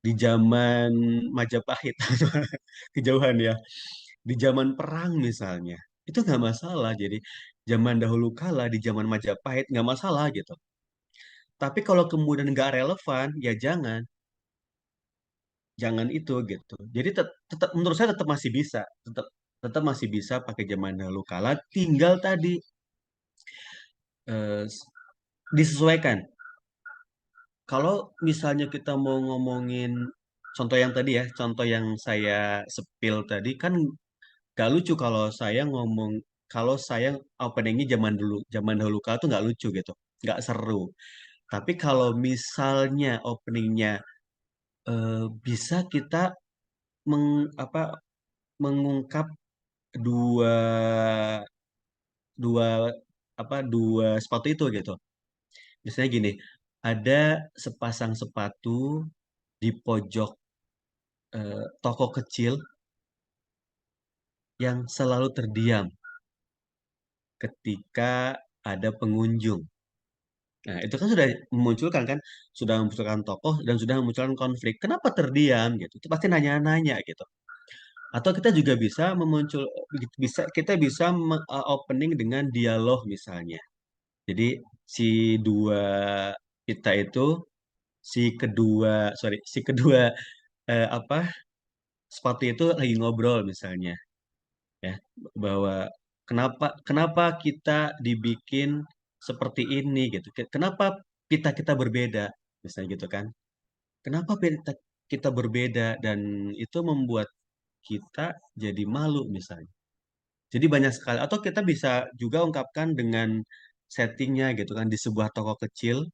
di zaman Majapahit, kejauhan ya, di zaman perang misalnya, itu nggak masalah. Jadi zaman dahulu kala di zaman Majapahit nggak masalah gitu. Tapi kalau kemudian nggak relevan, ya jangan itu gitu. Jadi tetap menurut saya tetap masih bisa, tetap tetap masih bisa pakai zaman dahulu kala, tinggal tadi eh, disesuaikan. Kalau misalnya kita mau ngomongin contoh yang tadi ya, contoh yang saya sepil tadi kan gak lucu kalau saya openingnya zaman dahulu kala tuh nggak lucu gitu, nggak seru. Tapi kalau misalnya openingnya bisa kita apa mengungkap dua dua dua sepatu itu gitu. Misalnya gini, ada sepasang sepatu di pojok toko kecil yang selalu terdiam ketika ada pengunjung. Nah, itu kan sudah memunculkan tokoh dan sudah memunculkan konflik. Kenapa terdiam gitu? Itu pasti nanya-nanya gitu. Atau kita juga kita bisa opening dengan dialog misalnya. Jadi si dua kita itu si kedua apa sepatu itu lagi ngobrol misalnya ya, bahwa kenapa kenapa kita dibikin seperti ini gitu. Kenapa kita berbeda misalnya gitu kan. Kenapa kita berbeda dan itu membuat kita jadi malu misalnya. Jadi banyak sekali atau kita bisa juga ungkapkan dengan settingnya gitu kan di sebuah toko kecil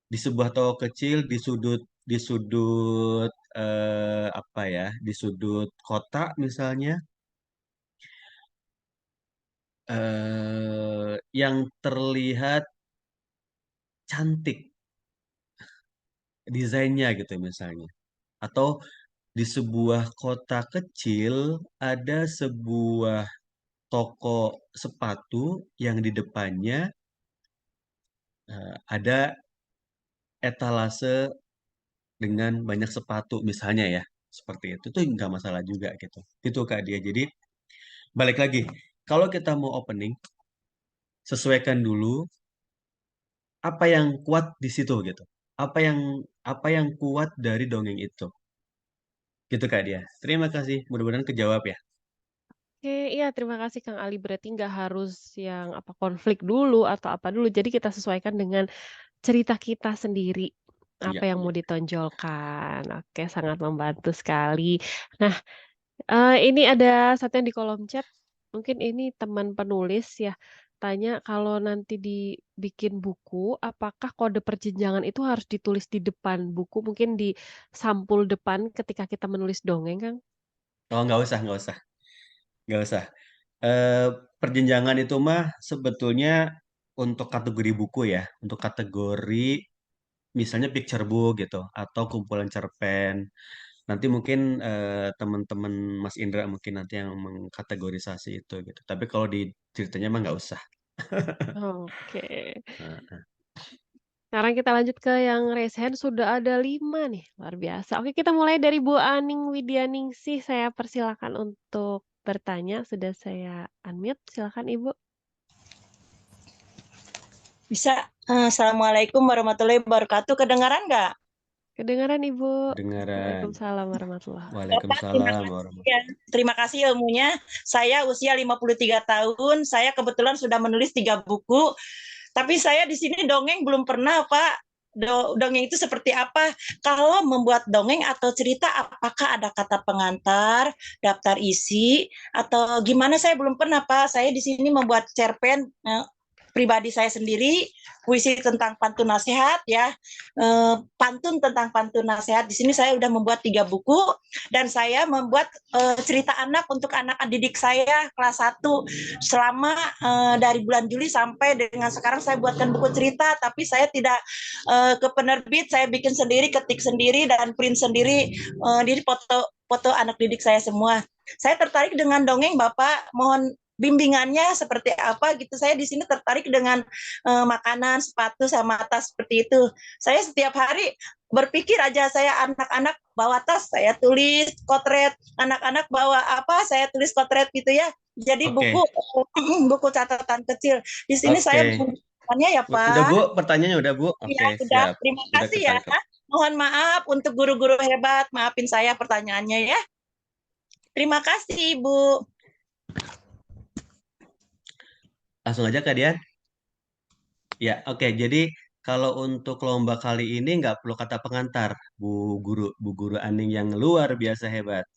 di sudut di sudut kota misalnya yang terlihat cantik desainnya gitu misalnya. Atau di sebuah kota kecil ada sebuah toko sepatu yang di depannya ada etalase dengan banyak sepatu misalnya ya. Seperti itu tuh nggak masalah juga gitu. Itu Kak dia. Jadi balik lagi, kalau kita mau opening, sesuaikan dulu apa yang kuat di situ gitu. Apa yang apa yang kuat dari dongeng itu. Gitu Kak dia. Terima kasih. Mudah-mudahan kejawab ya. Oke, iya terima kasih Kang Ali, berarti nggak harus yang apa, konflik dulu atau apa dulu, jadi kita sesuaikan dengan cerita kita sendiri, Iya, apa yang iya. mau ditonjolkan. Oke, sangat membantu sekali. Nah, ini ada satu yang di kolom chat, mungkin ini teman penulis ya, tanya kalau nanti dibikin buku, apakah kode perjenjangan itu harus ditulis di depan buku, mungkin di sampul depan ketika kita menulis dongeng, Kang? Oh, nggak usah. Nggak usah. Eh, Perjenjangan itu mah sebetulnya untuk kategori buku ya, untuk kategori misalnya picture book gitu, atau kumpulan cerpen. Nanti mungkin teman-teman Mas Indra mungkin nanti yang mengkategorisasi itu gitu. Tapi kalau di ceritanya mah nggak usah. Oke. Nah, Sekarang kita lanjut ke yang raise hand, sudah ada 5 nih, luar biasa. Oke, kita mulai dari Bu Aning Widyaningsih, saya persilakan untuk bertanya, sudah saya unmute, silakan Ibu. Bisa. Assalamualaikum warahmatullahi wabarakatuh. Kedengaran nggak? Kedengaran Ibu. Dengaran. Waalaikumsalam warahmatullahi. Bapak, terima Waalaikumsalam kasih warahmatullahi. ya. Terima kasih ilmunya. Saya usia 53 tahun. Saya kebetulan sudah menulis 3 buku. Tapi saya di sini dongeng belum pernah, Pak. Dongeng itu seperti apa? Kalau membuat dongeng atau cerita, apakah ada kata pengantar, daftar isi, atau gimana? Saya belum pernah, Pak. Saya di sini membuat cerpen pribadi saya sendiri, puisi tentang pantun nasihat ya, pantun tentang pantun nasihat. Di sini saya sudah membuat 3 buku dan saya membuat cerita anak untuk anak didik saya kelas 1 selama dari bulan Juli sampai dengan sekarang. Saya buatkan buku cerita, tapi saya tidak ke penerbit, saya bikin sendiri, ketik sendiri dan print sendiri di foto anak didik saya semua. Saya tertarik dengan dongeng Bapak, mohon bimbingannya seperti apa gitu. Saya di sini tertarik dengan makanan, sepatu, sama tas seperti itu. Saya setiap hari berpikir aja, saya anak-anak bawa tas, saya tulis kotret, anak-anak bawa apa, saya tulis kotret gitu ya. Jadi Oke, buku catatan kecil. Di sini saya oke. bukunya ya Udah Pak. Bu, pertanyaannya udah Bu? Ya, Oke, sudah. siap. Terima Udah kasih ya. ketangkep. Mohon maaf untuk guru-guru hebat. Maafin saya pertanyaannya ya. Terima kasih, Ibu. Langsung aja Kak Dian. Ya, oke. Jadi kalau untuk lomba kali ini nggak perlu kata pengantar, Bu Guru Aning yang luar biasa hebat.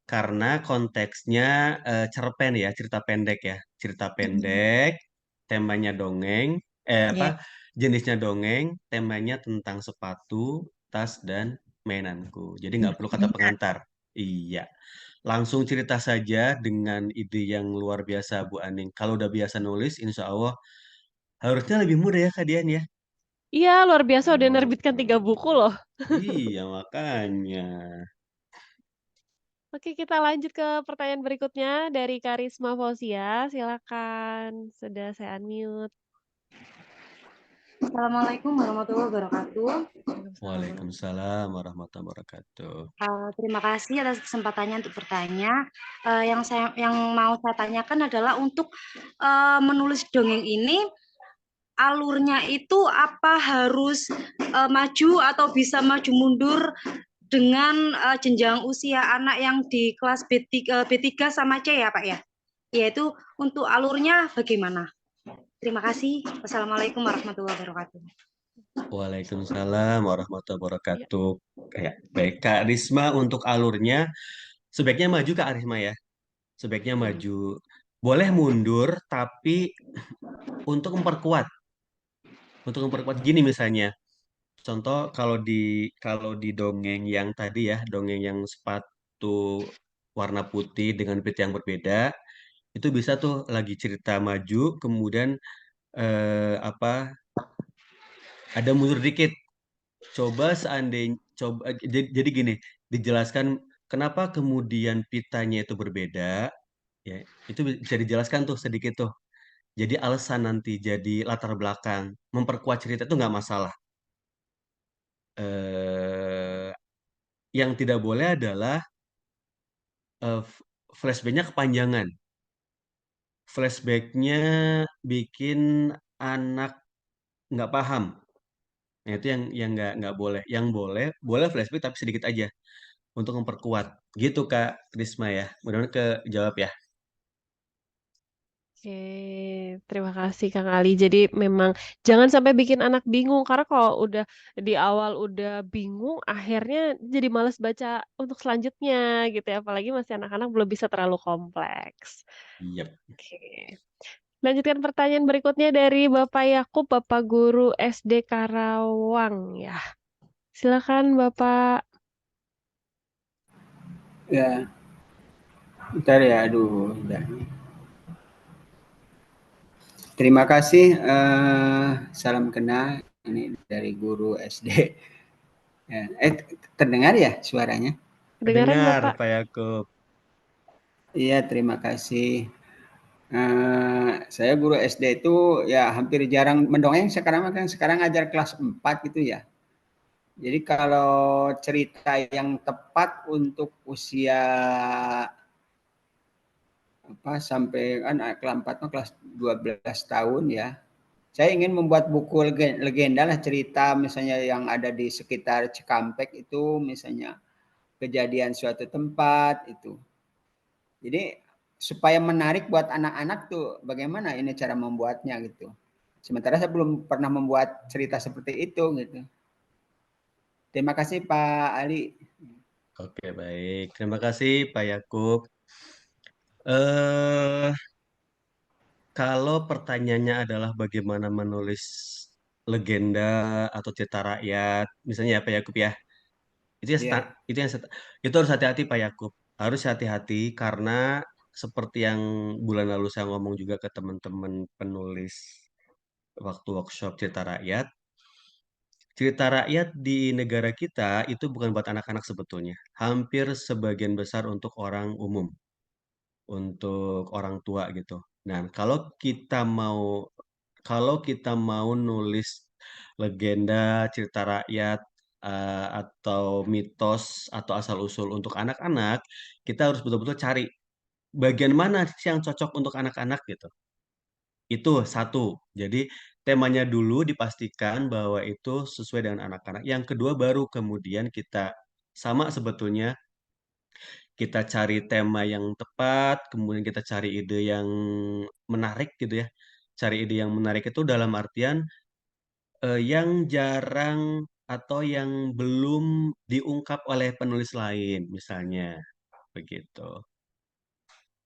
Karena konteksnya cerpen ya, cerita pendek ya, cerita pendek, temanya dongeng, Ya. jenisnya dongeng, temanya tentang sepatu, tas dan mainanku. Jadi nggak perlu kata pengantar. Iya, langsung cerita saja dengan ide yang luar biasa Bu Aning. Kalau udah biasa nulis, insya Allah harusnya lebih mudah ya Kak Dian ya. Iya, luar biasa udah Oh, nerbitkan 3 buku loh. iya makanya. Oke, kita lanjut ke pertanyaan berikutnya dari Karisma Fauzia. Silakan, sudah saya unmute. Assalamualaikum warahmatullahi wabarakatuh. Waalaikumsalam warahmatullahi wabarakatuh. Terima kasih atas kesempatannya untuk bertanya. Yang mau saya tanyakan adalah untuk menulis dongeng ini, alurnya itu apa harus maju atau bisa maju mundur dengan jenjang usia anak yang di kelas B3 sama C ya Pak ya? Yaitu untuk alurnya bagaimana? Terima kasih. Wassalamualaikum warahmatullahi wabarakatuh. Waalaikumsalam warahmatullahi Ya. wabarakatuh. Baik, Kak Risma untuk alurnya sebaiknya maju Kak Risma ya. Sebaiknya maju. Boleh mundur tapi untuk memperkuat. Untuk memperkuat gini misalnya. Contoh kalau di dongeng yang tadi ya, dongeng yang sepatu warna putih dengan pit yang berbeda, itu bisa tuh lagi cerita maju, kemudian ada mundur dikit. Jadi gini, dijelaskan kenapa kemudian pitanya itu berbeda, ya itu bisa dijelaskan tuh sedikit tuh. Jadi alasan nanti jadi latar belakang memperkuat cerita itu nggak masalah. eh yang tidak boleh adalah flashbacknya kepanjangan. Flashbacknya bikin anak nggak paham. Nah itu yang nggak boleh. Yang boleh flashback tapi sedikit aja untuk memperkuat. Gitu Kak Risma ya. Mudah-mudahan kejawab ya. Oke, terima kasih Kang Ali. Jadi memang jangan sampai bikin anak bingung karena kalau udah di awal udah bingung, akhirnya jadi males baca untuk selanjutnya gitu ya. Apalagi masih anak-anak belum bisa terlalu kompleks. Iya. Oke. Lanjutkan pertanyaan berikutnya dari Bapak Yakub, Bapak Guru SD Karawang ya. Silakan Bapak. Ya, bentar ya, aduh, udah. Terima kasih, salam kenal ini dari guru SD. Ya, terdengar ya suaranya? Kedengaran Dengar Bapak? Pak Yakub. Iya, terima kasih. Saya guru SD itu ya hampir jarang mendongeng, sekarang ajar kelas 4 gitu ya. Jadi kalau cerita yang tepat untuk usia sampai kan kelas 4 kelas 12 tahun ya. Saya ingin membuat buku legenda lah, cerita misalnya yang ada di sekitar Cikampek itu, misalnya kejadian suatu tempat itu. Jadi supaya menarik buat anak-anak tuh bagaimana ini cara membuatnya gitu. Sementara saya belum pernah membuat cerita seperti itu gitu. Terima kasih Pak Ali. Oke, baik. Terima kasih Pak Yakub. Eh, kalau pertanyaannya adalah bagaimana menulis legenda atau cerita rakyat, misalnya ya Pak Yakub ya, itu ya Iya. itu harus hati-hati Pak Yakub. Harus hati-hati karena seperti yang bulan lalu saya ngomong juga ke teman-teman penulis waktu workshop cerita rakyat, cerita rakyat di negara kita itu bukan buat anak-anak sebetulnya. Hampir sebagian besar untuk orang umum, untuk orang tua gitu. Nah, kalau kita mau nulis legenda, cerita rakyat, atau mitos atau asal-usul untuk anak-anak, kita harus betul-betul cari bagian mana sih yang cocok untuk anak-anak gitu. Itu satu. Jadi temanya dulu dipastikan bahwa itu sesuai dengan anak-anak. Yang kedua baru kemudian kita sama sebetulnya kita cari tema yang tepat, kemudian kita cari ide yang menarik gitu ya. Cari ide yang menarik itu dalam artian yang jarang atau yang belum diungkap oleh penulis lain, misalnya begitu.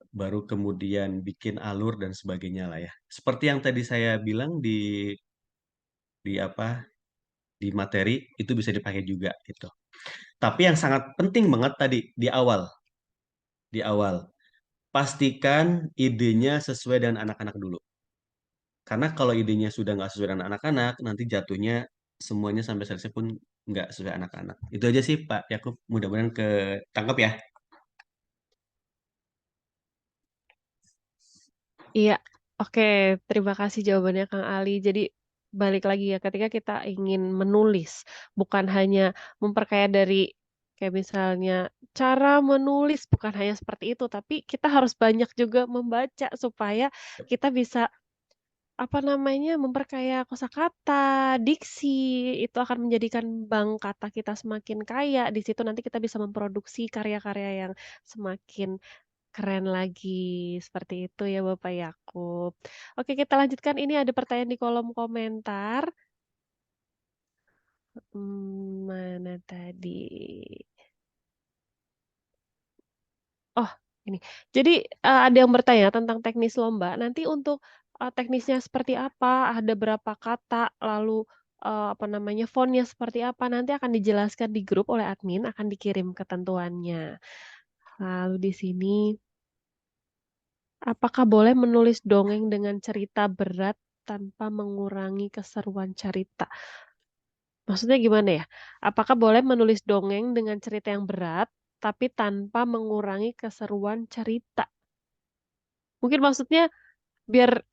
Baru kemudian bikin alur dan sebagainya lah ya. Seperti yang tadi saya bilang di apa di materi itu bisa dipakai juga gitu. Tapi yang sangat penting banget tadi di awal pastikan idenya sesuai dengan anak-anak dulu. Karena kalau idenya sudah nggak sesuai dengan anak-anak, nanti jatuhnya semuanya sampai selesai pun nggak sesuai anak-anak. Itu aja sih Pak Yakub. Mudah-mudahan ketangkap ya. Iya, oke. Terima kasih jawabannya Kang Ali. Jadi balik lagi ya, ketika kita ingin menulis, bukan hanya memperkaya dari kayak misalnya cara menulis, bukan hanya seperti itu, tapi kita harus banyak juga membaca supaya kita bisa apa namanya memperkaya kosakata, diksi, itu akan menjadikan bank kata kita semakin kaya. Di situ nanti kita bisa memproduksi karya-karya yang semakin keren lagi, seperti itu ya Bapak Yakub. Oke kita lanjutkan, ini ada pertanyaan di kolom komentar. Mana tadi? Oh ini, jadi ada yang bertanya tentang teknis lomba, nanti untuk, teknisnya seperti apa, ada berapa kata, lalu, apa namanya, fontnya seperti apa, nanti akan dijelaskan di grup oleh admin, akan dikirim ketentuannya. Lalu di sini apakah boleh menulis dongeng dengan cerita berat tanpa mengurangi keseruan cerita? Maksudnya gimana ya? Apakah boleh menulis dongeng dengan cerita yang berat, tapi tanpa mengurangi keseruan cerita? Mungkin maksudnya biar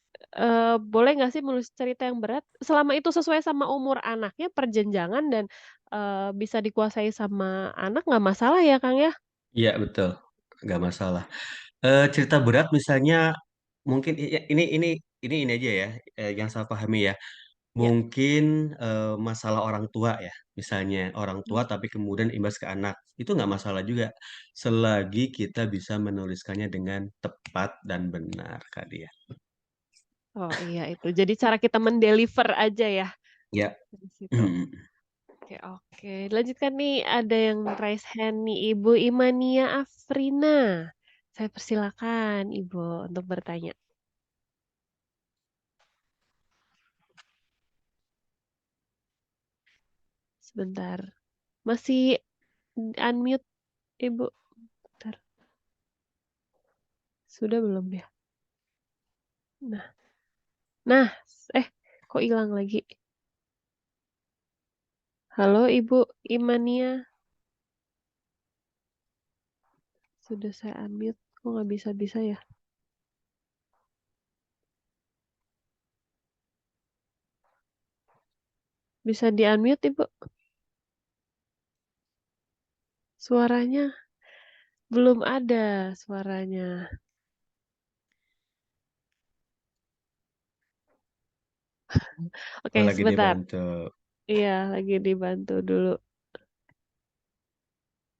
boleh nggak sih menulis cerita yang berat, selama itu sesuai sama umur anaknya, perjenjangan dan bisa dikuasai sama anak nggak masalah ya, Kang, ya? Iya betul, nggak masalah. Cerita berat misalnya mungkin ini aja ya yang saya pahami ya. Ya. Mungkin masalah orang tua ya, misalnya orang tua tapi kemudian imbas ke anak itu nggak masalah juga, selagi kita bisa menuliskannya dengan tepat dan benar kali ya. Oh iya itu, jadi cara kita mendeliver aja ya, Ya. di situ. Oke oke, lanjutkan nih ada yang raise hand nih, Ibu Imania Afrina. Saya persilakan Ibu untuk bertanya. Sebentar, masih unmute Ibu. Bentar. Sudah belum ya? Nah, kok hilang lagi? Halo Ibu Imania. Sudah saya unmute, kok nggak bisa-bisa ya? Bisa di-unmute Ibu? Suaranya belum ada suaranya. Oke, Lagi sebentar. dibantu. Iya, lagi dibantu dulu.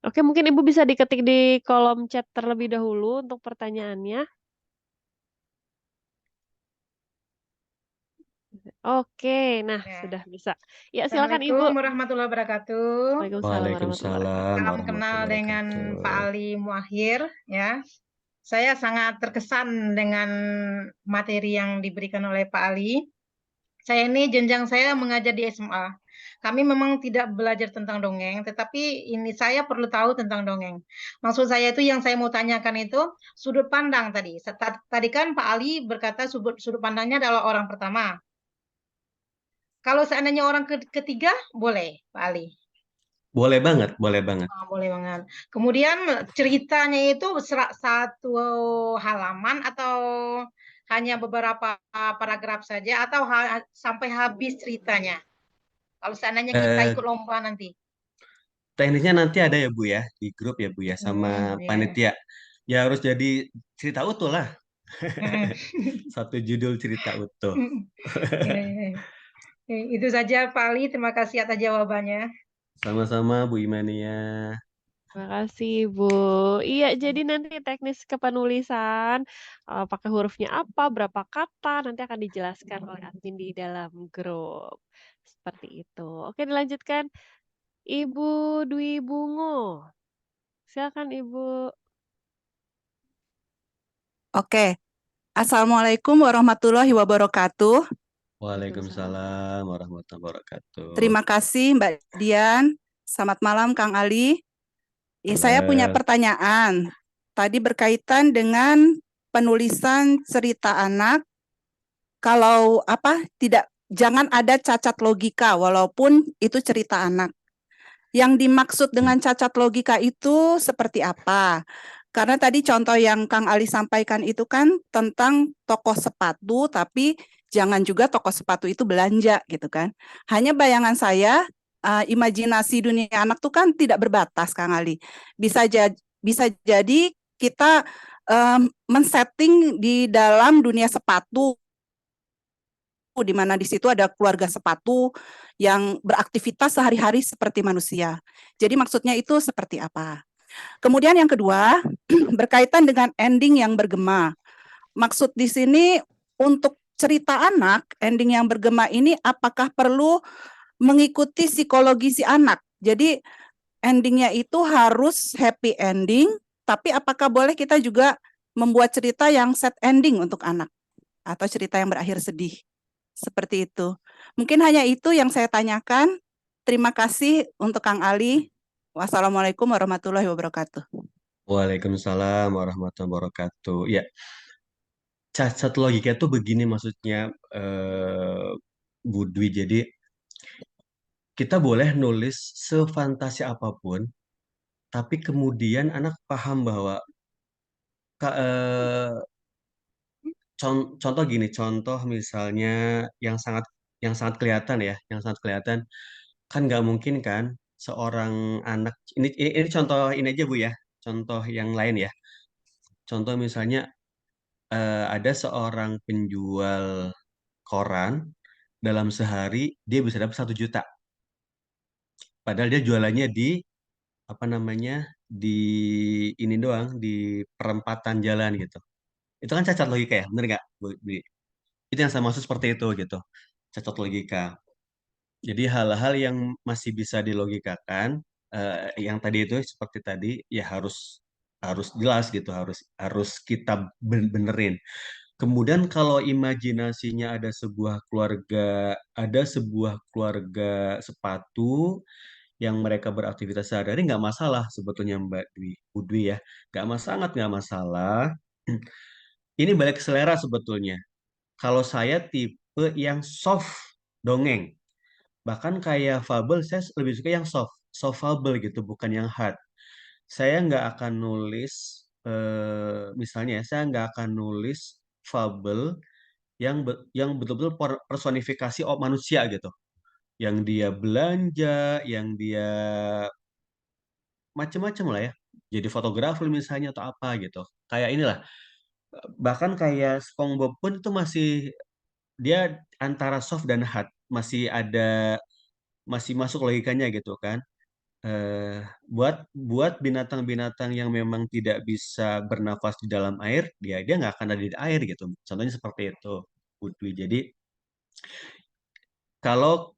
Oke, mungkin Ibu bisa diketik di kolom chat terlebih dahulu untuk pertanyaannya. Oke, nah Ya. sudah bisa. Ya, silakan Ibu. Assalamualaikum warahmatullahi wabarakatuh. Waalaikumsalam warahmatullahi wabarakatuh. Waalaikumsalam Salam kenal dengan warahmatullahi Pak wabarakatuh. Ali Muakhir ya. Saya sangat terkesan dengan materi yang diberikan oleh Pak Ali. Saya ini jenjang saya mengajar di SMA. Kami memang tidak belajar tentang dongeng, tetapi ini saya perlu tahu tentang dongeng. Maksud saya itu yang saya mau tanyakan itu sudut pandang tadi. Tadi kan Pak Ali berkata sudut pandangnya adalah orang pertama. Kalau seandainya orang ketiga, boleh, Pak Ali. Boleh banget, boleh banget. Boleh banget. Kemudian ceritanya itu satu halaman atau hanya beberapa paragraf saja atau sampai habis ceritanya? Kalau seandainya kita Eh, ikut lomba nanti. Teknisnya nanti ada ya Bu ya, di grup ya Bu ya, sama Ya. panitia. Ya harus jadi cerita utuh lah. Mm. Satu judul cerita utuh. Ya, ya. Itu saja Pak Ali, terima kasih atas jawabannya. Sama-sama Bu Imania. Terima kasih, Bu. Iya, jadi nanti teknis kepenulisan, pakai hurufnya apa, berapa kata, nanti akan dijelaskan oleh admin di dalam grup. Seperti itu. Oke, dilanjutkan. Ibu Dwi Bungo. Silakan, Ibu. Oke, Assalamualaikum warahmatullahi wabarakatuh. Waalaikumsalam warahmatullahi wabarakatuh. Terima kasih Mbak Dian. Selamat malam Kang Ali. Saya punya Malam. pertanyaan. Tadi berkaitan dengan penulisan cerita anak. Kalau jangan ada cacat logika walaupun itu cerita anak. Yang dimaksud dengan cacat logika itu seperti apa? Karena tadi contoh yang Kang Ali sampaikan itu kan tentang toko sepatu, tapi jangan juga toko sepatu itu belanja gitu kan. Hanya bayangan saya, imajinasi dunia anak tuh kan tidak berbatas, Kang Ali. Bisa jadi kita men-setting di dalam dunia sepatu, di mana di situ ada keluarga sepatu yang beraktivitas sehari-hari seperti manusia. Jadi maksudnya itu seperti apa? Kemudian yang kedua, berkaitan dengan ending yang bergema. Maksud di sini untuk cerita anak, ending yang bergema ini apakah perlu mengikuti psikologi si anak? Jadi endingnya itu harus happy ending, tapi apakah boleh kita juga membuat cerita yang sad ending untuk anak? Atau cerita yang berakhir sedih? Seperti itu. Mungkin hanya itu yang saya tanyakan. Terima kasih untuk Kang Ali. Wassalamualaikum warahmatullahi wabarakatuh. Waalaikumsalam warahmatullahi wabarakatuh. Ya, cacat logika itu begini maksudnya, Bu Dwi. Jadi kita boleh nulis sefantasi apapun, tapi kemudian anak paham bahwa contoh gini, contoh misalnya yang sangat kelihatan ya, yang sangat kelihatan kan nggak mungkin kan seorang anak ini contoh ini aja Bu ya, contoh yang lain ya. Contoh misalnya ada seorang penjual koran dalam sehari dia bisa dapat 1 juta. Padahal dia jualannya di apa namanya di ini doang di perempatan jalan gitu. Itu kan cacat logika ya, bener nggak Bu? Itu yang saya maksud seperti itu gitu, cacat logika. Jadi hal-hal yang masih bisa dilogikakan, yang tadi itu seperti tadi ya harus harus jelas gitu, harus harus kita benerin. Kemudian kalau imajinasinya ada sebuah keluarga sepatu yang mereka beraktivitas sehari-hari nggak masalah sebetulnya Mbak Dwi, Bu Dwi ya, sangat nggak masalah. Ini balik ke selera sebetulnya. Kalau saya tipe yang soft dongeng. Bahkan kayak fabel, saya lebih suka yang soft, soft fabel gitu, bukan yang hard. Saya nggak akan nulis, misalnya, saya nggak akan nulis fabel yang betul-betul personifikasi manusia gitu. Yang dia belanja, yang dia macam-macam lah ya. Jadi fotografer misalnya atau apa gitu. Kayak inilah. Bahkan kayak SpongeBob pun itu masih dia antara soft dan hard, masih masuk logikanya gitu kan. Buat binatang-binatang yang memang tidak bisa bernafas di dalam air, dia nggak akan ada di air gitu. Contohnya seperti itu, Putri. Jadi kalau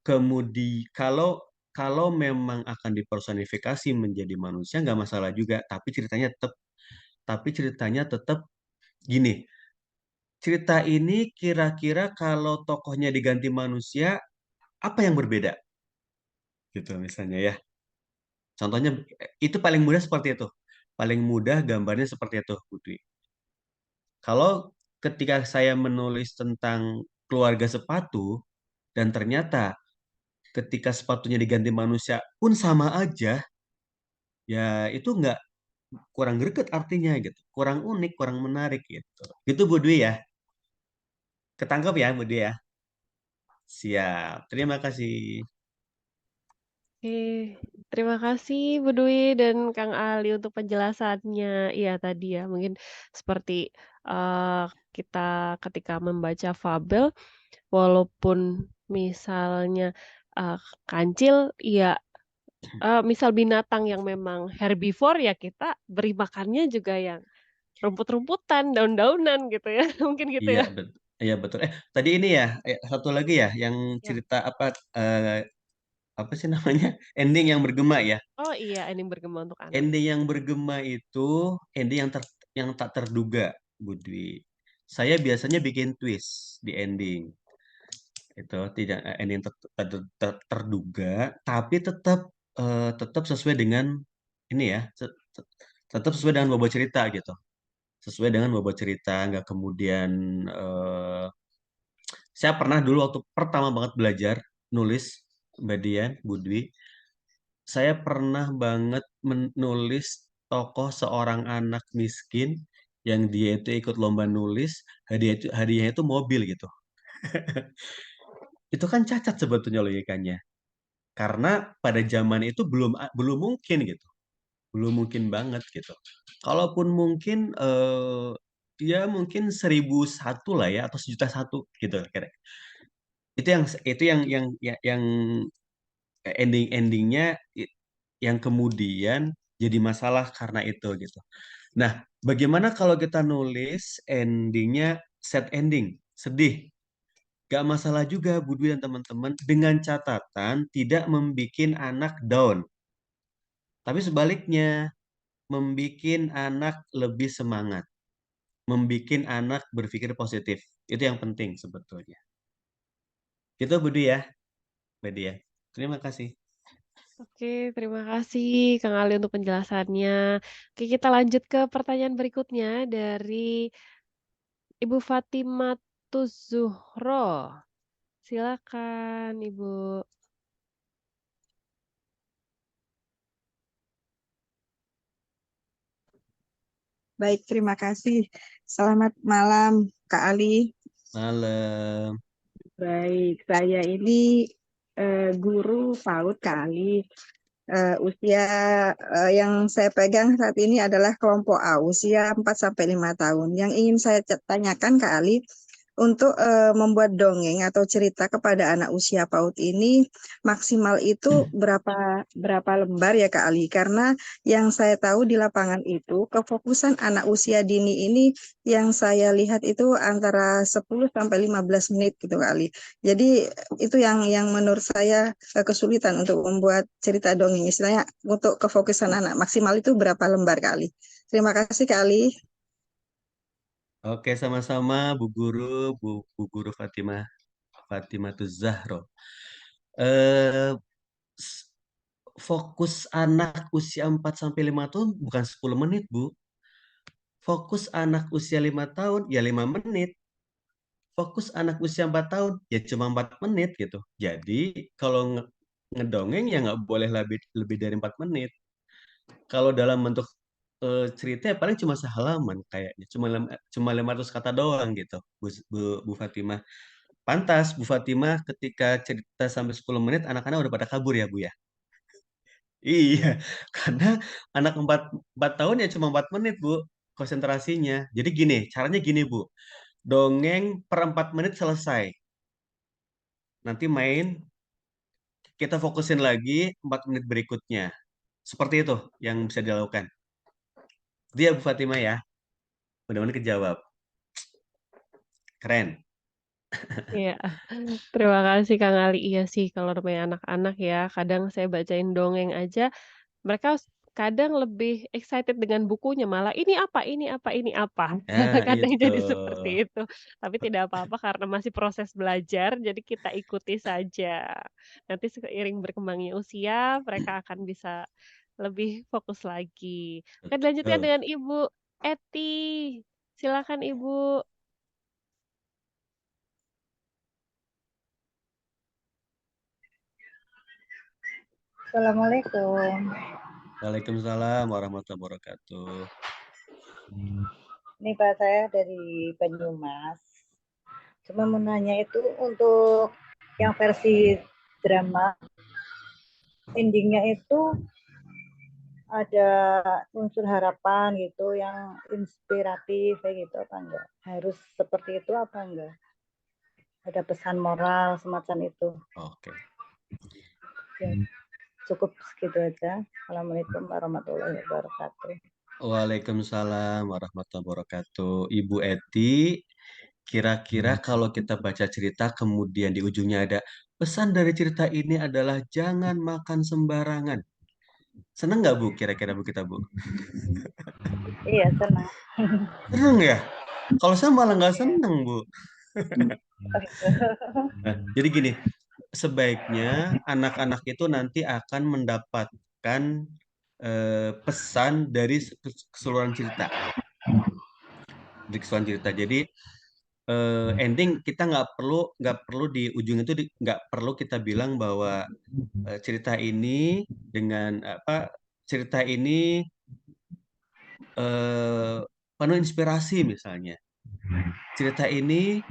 kalau memang akan dipersonifikasi menjadi manusia nggak masalah juga, tapi ceritanya tetap gini. Cerita ini kira-kira kalau tokohnya diganti manusia, apa yang berbeda? Gitu misalnya ya. Contohnya itu paling mudah seperti itu. Paling mudah gambarnya seperti itu, Putri. Kalau ketika saya menulis tentang keluarga sepatu Dan ternyata ketika sepatunya diganti manusia pun sama aja, ya itu nggak kurang greget artinya gitu, kurang unik, kurang menarik gitu. Gitu Bu Dwi ya, ketangkep ya Bu Dwi ya. Siap, terima kasih. Oke, terima kasih Bu Dwi dan Kang Ali untuk penjelasannya. Iya tadi ya, mungkin seperti kita ketika membaca fabel, walaupun misalnya uh, kancil, ya misal binatang yang memang herbivore ya kita beri makannya juga yang rumput-rumputan, daun-daunan gitu ya, mungkin gitu Iya ya. betul. Iya betul. Tadi ini ya, satu lagi ya, yang Ya. cerita apa sih namanya? Ending yang bergema ya. Oh iya, ini bergema untuk anak. Ending yang bergema itu ending yang tak terduga, Bu Dwi. Saya biasanya bikin twist di ending. Itu tidak ending terduga, tapi tetap sesuai dengan ini ya, tetap sesuai dengan bobot cerita gitu. Sesuai dengan bobot cerita, nggak kemudian saya pernah dulu waktu pertama banget belajar nulis, Mbak Dian, Bu Dwi, saya pernah banget menulis tokoh seorang anak miskin yang dia itu ikut lomba nulis, hadiahnya itu mobil gitu. Itu kan cacat sebetulnya logikanya. Karena pada zaman itu belum mungkin gitu. Belum mungkin banget gitu. Kalaupun mungkin ya mungkin 1.001 lah ya atau 1.000.001 gitu kira. Itu yang endingnya yang kemudian jadi masalah karena itu gitu. Nah, bagaimana kalau kita nulis endingnya sad ending, sedih? Gak masalah juga Bu Dwi dan teman-teman dengan catatan tidak membuat anak down. Tapi sebaliknya, membuat anak lebih semangat. Membuat anak berpikir positif. Itu yang penting sebetulnya. Gitu Bu Dwi ya, Mbak Dia. Terima kasih. Oke, terima kasih Kang Ali untuk penjelasannya. Oke, kita lanjut ke pertanyaan berikutnya dari Ibu Fatimah Zuhro. Silakan, Ibu. Baik, terima kasih. Selamat malam, Kak Ali. Malam. Baik, saya ini guru PAUD, Kak Ali. Usia yang saya pegang saat ini adalah kelompok A, usia 4-5 tahun. Yang ingin saya tanyakan, Kak Ali, untuk membuat dongeng atau cerita kepada anak usia PAUD ini maksimal itu berapa lembar ya Kak Ali? Karena yang saya tahu di lapangan itu kefokusan anak usia dini ini yang saya lihat itu antara 10 sampai 15 menit gitu Kak Ali. Jadi itu yang menurut saya kesulitan untuk membuat cerita dongeng, istilahnya untuk kefokusan anak maksimal itu berapa lembar Kak Ali? Terima kasih Kak Ali. Oke, sama-sama Bu Guru Fatimah Zahro. Eh, s- Fokus anak usia 4 sampai 5 tahun bukan 10 menit, Bu. Fokus anak usia 5 tahun ya 5 menit. Fokus anak usia 4 tahun ya cuma 4 menit gitu. Jadi kalau ngedongeng ya nggak boleh lebih dari 4 menit. Kalau dalam bentuk cerita ya paling cuma sehalaman kayaknya. Cuma 500 kata doang gitu, Bu Fatimah. Pantas Bu Fatimah ketika cerita sampai 10 menit anak-anak udah pada kabur ya Bu ya. Iya, karena anak 4 tahun ya cuma 4 menit Bu konsentrasinya. Jadi gini, caranya gini Bu. Dongeng per 4 menit selesai. Nanti main, kita fokusin lagi 4 menit berikutnya. Seperti itu yang bisa dilakukan. Dia Bu Fatimah ya. Mudah-mudahan kejawab. Keren. Iya, terima kasih Kang Ali. Iya sih, kalau namanya anak-anak ya, kadang saya bacain dongeng aja, mereka kadang lebih excited dengan bukunya, malah ini apa, ini apa, ini apa. Nah, Kadang itu. jadi seperti itu. Tapi tidak apa-apa karena masih proses belajar, jadi kita ikuti saja. Nanti seiring berkembangnya usia, mereka akan bisa lebih fokus lagi. Oke, dilanjutkan Betul. dengan Ibu Eti. Silakan Ibu. Assalamualaikum. Waalaikumsalam warahmatullahi wabarakatuh. Ini Pak, saya dari Banyumas. Cuma mau nanya itu untuk yang versi drama, endingnya itu ada unsur harapan gitu yang inspiratif kayak gitu apa enggak? Harus seperti itu apa enggak? Ada pesan moral semacam itu. Oke. Ya, cukup segitu aja. Assalamualaikum warahmatullahi wabarakatuh. Waalaikumsalam warahmatullahi wabarakatuh. Ibu Eti, kira-kira kalau kita baca cerita kemudian di ujungnya ada pesan dari cerita ini adalah jangan makan sembarangan. Seneng nggak Bu kira-kira Bu kita Bu? Iya, senang. Seneng ya? Kalau saya malah nggak seneng Bu. Nah, jadi gini, sebaiknya anak-anak itu nanti akan mendapatkan pesan dari keseluruhan cerita. Dari keseluruhan cerita. Jadi ending kita nggak perlu di ujung itu nggak perlu kita bilang bahwa cerita ini dengan cerita ini penuh inspirasi misalnya. Cerita ini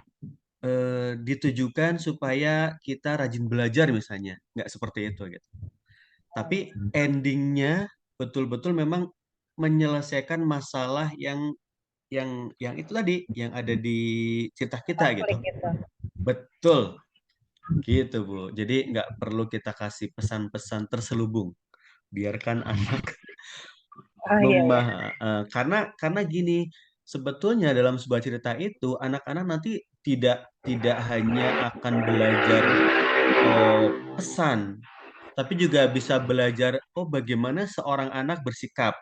ditujukan supaya kita rajin belajar misalnya, nggak seperti itu gitu. Tapi endingnya betul-betul memang menyelesaikan masalah yang itu tadi yang ada di cerita kita gitu. Betul, gitu Bu. Jadi nggak perlu kita kasih pesan-pesan terselubung. Biarkan anak karena gini, sebetulnya dalam sebuah cerita itu anak-anak nanti tidak hanya akan belajar pesan, tapi juga bisa belajar bagaimana seorang anak bersikap.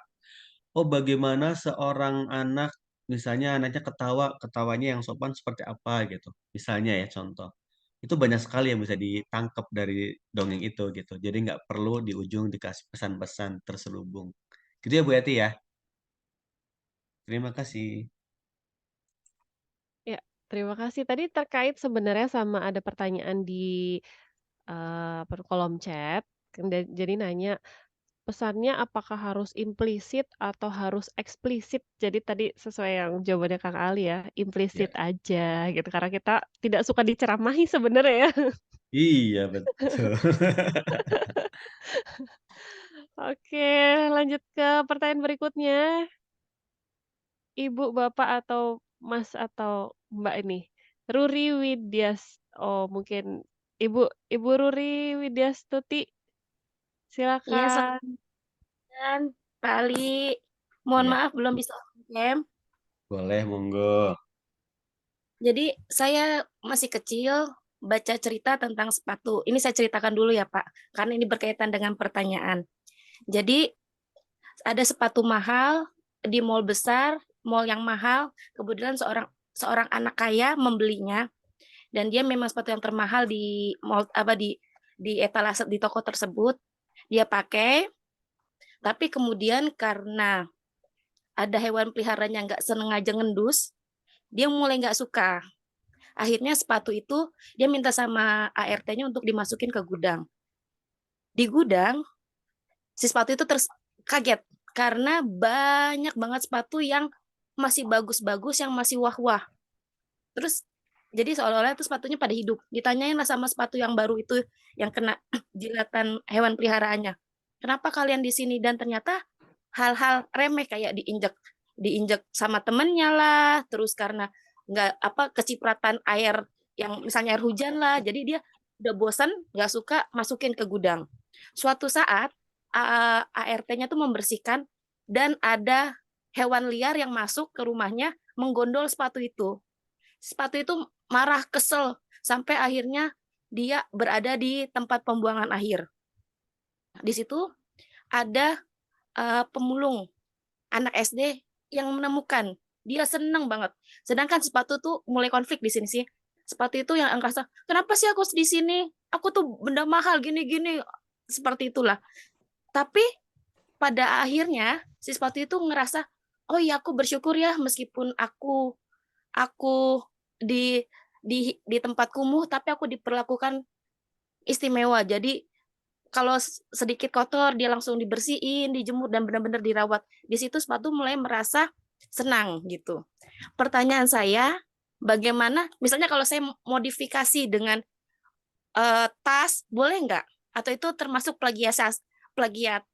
Bagaimana seorang anak misalnya anaknya ketawanya yang sopan seperti apa gitu. Misalnya ya contoh. Itu banyak sekali yang bisa ditangkap dari dongeng itu gitu. Jadi nggak perlu di ujung dikasih pesan-pesan terselubung. Gitu ya Bu Yati ya. Terima kasih. Ya, terima kasih. Tadi terkait sebenarnya sama ada pertanyaan di kolom chat. Jadi nanya pesannya apakah harus implisit atau harus eksplisit? Jadi tadi sesuai yang jawabannya Kang Ali ya, implisit aja gitu. Karena kita tidak suka diceramahi sebenarnya ya. Iya betul. Oke, lanjut ke pertanyaan berikutnya. Ibu, Bapak, atau Mas atau Mbak ini. Ruri mungkin Ibu Ruri Widyastuti. Iya, Silakan. Pak Ali. Mohon Ya. maaf belum bisa on-cam. Boleh, monggo. Jadi saya masih kecil baca cerita tentang sepatu. Ini saya ceritakan dulu ya Pak, karena ini berkaitan dengan pertanyaan. Jadi ada sepatu mahal di mall besar, mall yang mahal. Kebetulan seorang anak kaya membelinya, dan dia memang sepatu yang termahal di mall di etalase di toko tersebut. Dia pakai, tapi kemudian karena ada hewan peliharaan nggak sengaja ngendus, dia mulai nggak suka. Akhirnya sepatu itu dia minta sama ART-nya untuk dimasukin ke gudang. Di gudang, si sepatu itu kaget karena banyak banget sepatu yang masih bagus-bagus, yang masih wah-wah. Terus jadi seolah-olah itu sepatunya pada hidup. Ditanyain lah sama sepatu yang baru itu yang kena jilatan hewan peliharaannya. Kenapa kalian di sini? Dan ternyata hal-hal remeh kayak diinjek sama temennya lah, terus karena kecipratan air yang misalnya air hujan lah, jadi dia udah bosan nggak suka masukin ke gudang. Suatu saat ART-nya tuh membersihkan dan ada hewan liar yang masuk ke rumahnya menggondol sepatu itu. Sepatu itu marah, kesel sampai akhirnya dia berada di tempat pembuangan akhir. Di situ ada pemulung anak SD yang menemukan, dia seneng banget. Sedangkan sepatu tuh mulai konflik di sini sih. Sepatu itu yang ngerasa, kenapa sih aku di sini? Aku tuh benda mahal gini-gini, seperti itulah. Tapi pada akhirnya si sepatu itu ngerasa, oh iya aku bersyukur ya meskipun aku di tempat kumuh, tapi aku diperlakukan istimewa. Jadi kalau sedikit kotor dia langsung dibersihin, dijemur dan benar-benar dirawat. Di situ sepatu mulai merasa senang gitu. Pertanyaan saya, bagaimana misalnya kalau saya modifikasi dengan tas, boleh nggak? Atau itu termasuk plagiat?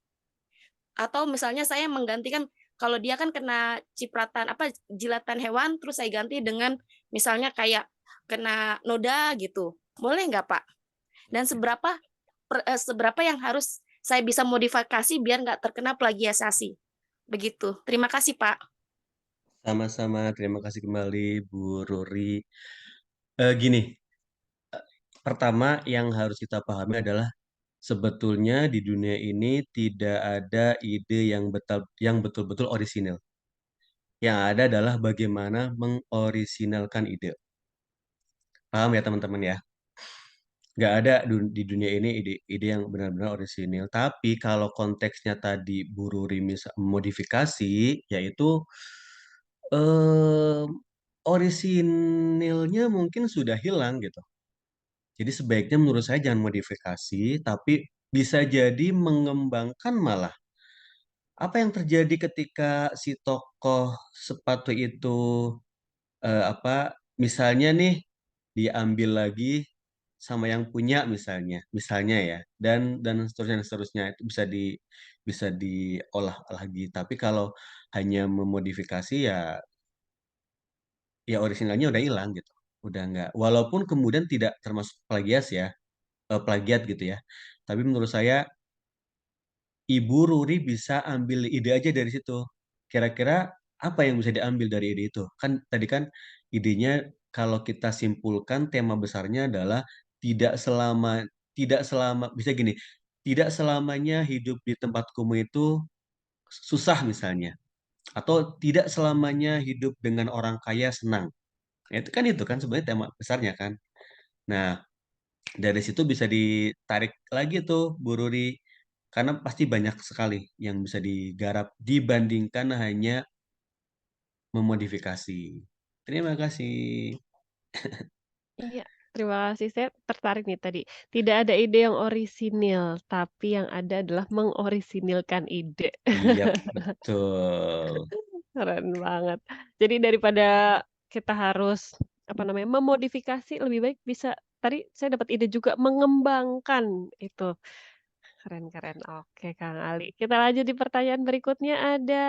Atau misalnya saya menggantikan, kalau dia kan kena cipratan jilatan hewan, terus saya ganti dengan misalnya kayak kena noda gitu, boleh nggak Pak? Dan seberapa yang harus saya bisa modifikasi biar nggak terkena plagiasasi? Begitu. Terima kasih Pak. Sama-sama, terima kasih kembali Bu Ruri. Gini, pertama yang harus kita pahami adalah sebetulnya di dunia ini tidak ada ide yang betul-betul orisinil. Yang ada adalah bagaimana mengorisinalkan ide. Paham ya teman-teman ya? Nggak ada di dunia ini ide yang benar-benar orisinil. Tapi kalau konteksnya tadi Bu Ruri modifikasi, yaitu eh, orisinilnya mungkin sudah hilang gitu. Jadi sebaiknya menurut saya jangan modifikasi, tapi bisa jadi mengembangkan malah. Apa yang terjadi ketika si tokoh sepatu itu misalnya nih diambil lagi sama yang punya misalnya ya, dan seterusnya itu bisa diolah lagi. Tapi kalau hanya memodifikasi ya originalnya udah hilang gitu, udah nggak. Walaupun kemudian tidak termasuk plagiat gitu ya. Tapi menurut saya Ibu Ruri bisa ambil ide aja dari situ. Kira-kira apa yang bisa diambil dari ide itu? Kan tadi kan idenya kalau kita simpulkan tema besarnya adalah tidak selama tidak selama bisa gini, tidak selamanya hidup di tempat kumuh itu susah misalnya, atau tidak selamanya hidup dengan orang kaya senang. Nah, itu kan sebenarnya tema besarnya kan. Nah, dari situ bisa ditarik lagi tuh Bu Ruri, karena pasti banyak sekali yang bisa digarap dibandingkan hanya memodifikasi. Terima kasih. Iya, terima kasih. Saya tertarik nih tadi. Tidak ada ide yang orisinil, tapi yang ada adalah mengorisinilkan ide. Iya, betul. Keren banget. Jadi daripada kita harus memodifikasi, lebih baik bisa tadi saya dapat ide juga mengembangkan itu. Keren-keren. Oke, Kang Ali. Kita lanjut di pertanyaan berikutnya ada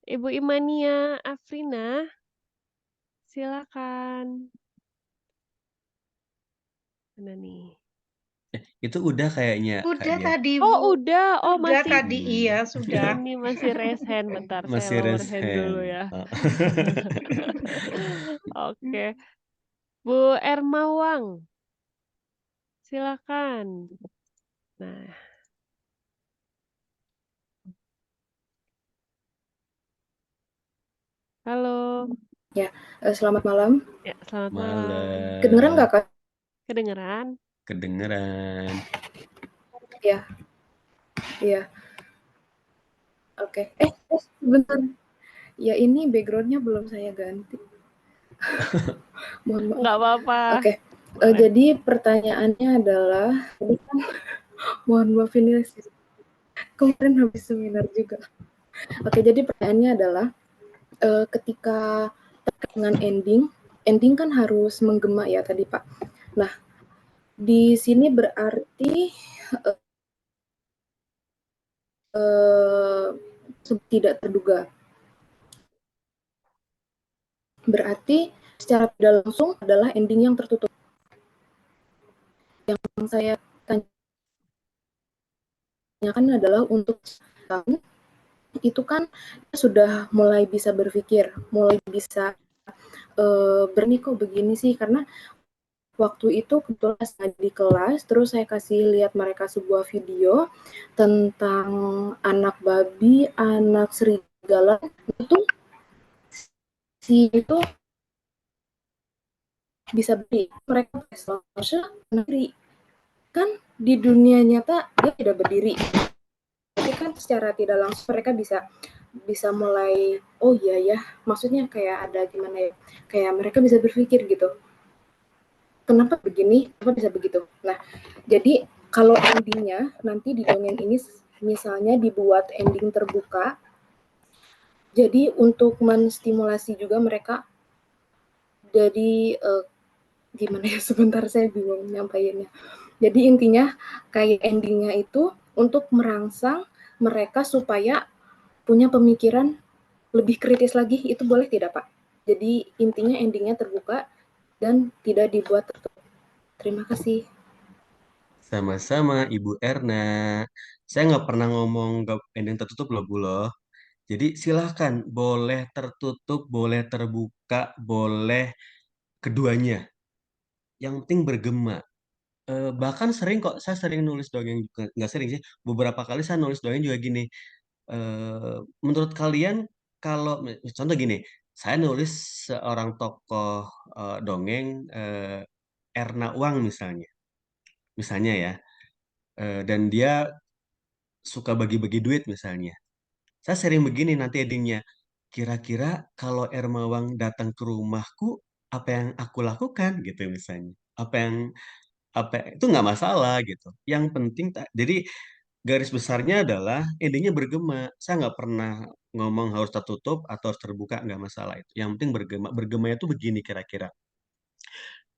Ibu Imania Afrina. Silakan. Mana nih? Itu udah kayaknya Kak Udah dia. tadi, Oh, Bu. udah. Oh, Udah masih. tadi, iya, sudah. Ini masih raise hand. Bentar, saya Masih lower raise hand dulu hand. ya. Oh. Oke. Bu Ermawang. Silakan. Nah, halo. Ya, selamat malam. Ya, selamat malam. Kedengeran nggak, Kak? Kedengeran? Kedengeran. Ya, iya. Oke. Sebentar. Ya, ini background-nya belum saya ganti. Mohon maaf. Nggak apa-apa. Oke. Jadi pertanyaannya adalah, tadi kan, mohon maaf ini kemarin habis seminar juga. Oke, jadi pertanyaannya adalah, ketika dengan ending kan harus menggema ya tadi Pak. Nah, di sini berarti tidak terduga. Berarti secara tidak langsung adalah ending yang tertutup. Yang saya tanyakan adalah untuk itu kan sudah mulai bisa berpikir, mulai bisa berani kok begini sih, karena waktu itu kebetulan saya di kelas, terus saya kasih lihat mereka sebuah video tentang anak babi, anak serigala, itu si itu bisa berdiri, mereka berdiri. Kan di dunia nyata dia tidak berdiri. Tapi kan secara tidak langsung mereka bisa mulai, oh iya ya, maksudnya kayak ada gimana ya, kayak mereka bisa berpikir gitu. Kenapa begini? Kenapa bisa begitu? Nah, jadi kalau endingnya nanti di dongeng ini misalnya dibuat ending terbuka, jadi untuk menstimulasi juga mereka, jadi gimana ya, sebentar saya bingung nyampaiinnya. Jadi intinya kayak endingnya itu untuk merangsang mereka supaya punya pemikiran lebih kritis lagi, itu boleh tidak Pak? Jadi intinya endingnya terbuka dan tidak dibuat tertutup. Terima kasih. Sama-sama Ibu Erna. Saya nggak pernah ngomong ending tertutup loh Bu loh. Jadi silahkan, boleh tertutup, boleh terbuka, boleh keduanya. Yang penting bergema. Bahkan sering kok, saya sering nulis dongeng juga, nggak sering sih, beberapa kali saya nulis dongeng juga gini. Menurut kalian, kalau contoh gini, saya nulis seorang tokoh dongeng, Erna Uang misalnya ya, dan dia suka bagi-bagi duit misalnya. Saya sering begini nanti endingnya. Kira-kira kalau Ermawang datang ke rumahku, apa yang aku lakukan gitu misalnya. Itu nggak masalah gitu. Yang penting jadi garis besarnya adalah endingnya bergema. Saya nggak pernah ngomong harus tertutup atau harus terbuka, nggak masalah itu. Yang penting bergema. Bergema itu begini kira-kira.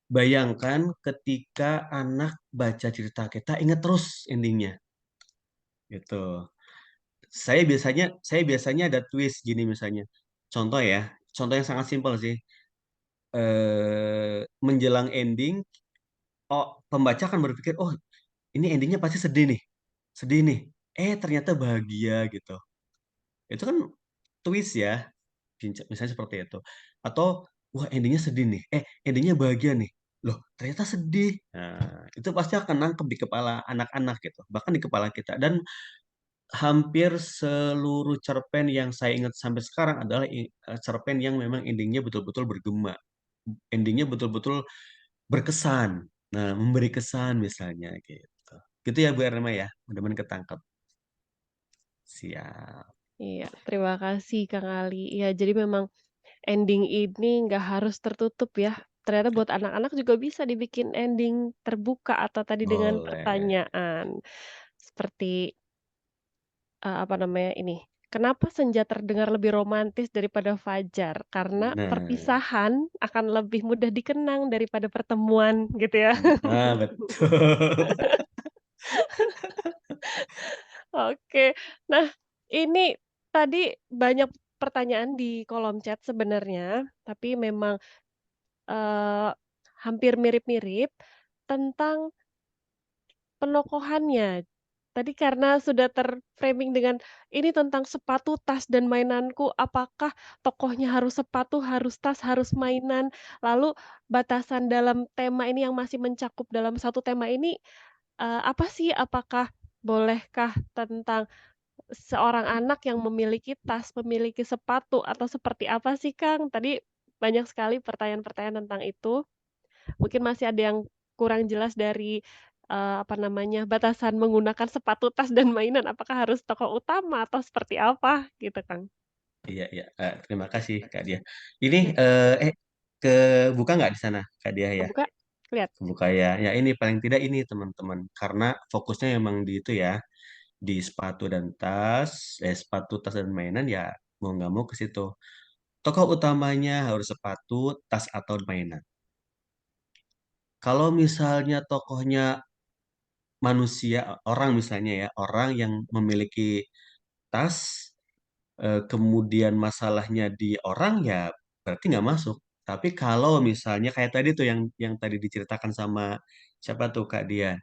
Bayangkan ketika anak baca cerita kita ingat terus endingnya. Gitu. Saya biasanya ada twist gini misalnya. Contoh yang sangat simpel sih. Menjelang ending, pembaca akan berpikir, oh ini endingnya pasti sedih nih. Ternyata bahagia gitu. Itu kan twist ya, misalnya seperti itu. Atau wah endingnya sedih nih, endingnya bahagia nih. Loh ternyata sedih. Nah, itu pasti akan nangkep di kepala anak-anak gitu, bahkan di kepala kita. Dan hampir seluruh cerpen yang saya ingat sampai sekarang adalah cerpen yang memang endingnya betul-betul bergema. Endingnya betul-betul berkesan. Nah, memberi kesan misalnya gitu. Gitu ya Bu Ernema ya, mudah-mudahan ketangkep. Siap. Iya, terima kasih Kang Ali. Iya, jadi memang ending ini nggak harus tertutup ya. Ternyata buat anak-anak juga bisa dibikin ending terbuka atau tadi dengan Boleh. pertanyaan. Seperti, apa namanya ini, kenapa senja terdengar lebih romantis daripada fajar? Karena Nah, perpisahan akan lebih mudah dikenang daripada pertemuan, gitu ya. betul. Oke. Nah, ini tadi banyak pertanyaan di kolom chat sebenarnya, tapi memang, eee, hampir mirip-mirip tentang penokohannya. Tadi karena sudah ter-framing dengan, ini tentang sepatu, tas, dan mainanku, apakah tokohnya harus sepatu, harus tas, harus mainan? Lalu batasan dalam tema ini yang masih mencakup dalam satu tema ini, apa sih? Apakah bolehkah tentang seorang anak yang memiliki tas, memiliki sepatu, atau seperti apa sih, Kang? Tadi banyak sekali pertanyaan-pertanyaan tentang itu. Mungkin masih ada yang kurang jelas dari, apa namanya, batasan menggunakan sepatu, tas, dan mainan. Apakah harus tokoh utama atau seperti apa gitu, Kang? Iya, iya. Terima kasih Kak Dia. Ini Iya, kebuka nggak di sana Kak Dia ya? kebuka? Lihat. Kebuka ya. Ya ini paling tidak ini teman-teman. Karena fokusnya emang di itu ya, di sepatu dan tas, sepatu, tas dan mainan ya mau nggak mau ke situ. Tokoh utamanya harus sepatu, tas atau mainan. Kalau misalnya tokohnya manusia, orang misalnya ya, orang yang memiliki tas, kemudian masalahnya di orang ya berarti nggak masuk. Tapi kalau misalnya kayak tadi tuh yang tadi diceritakan sama siapa tuh Kak Dia,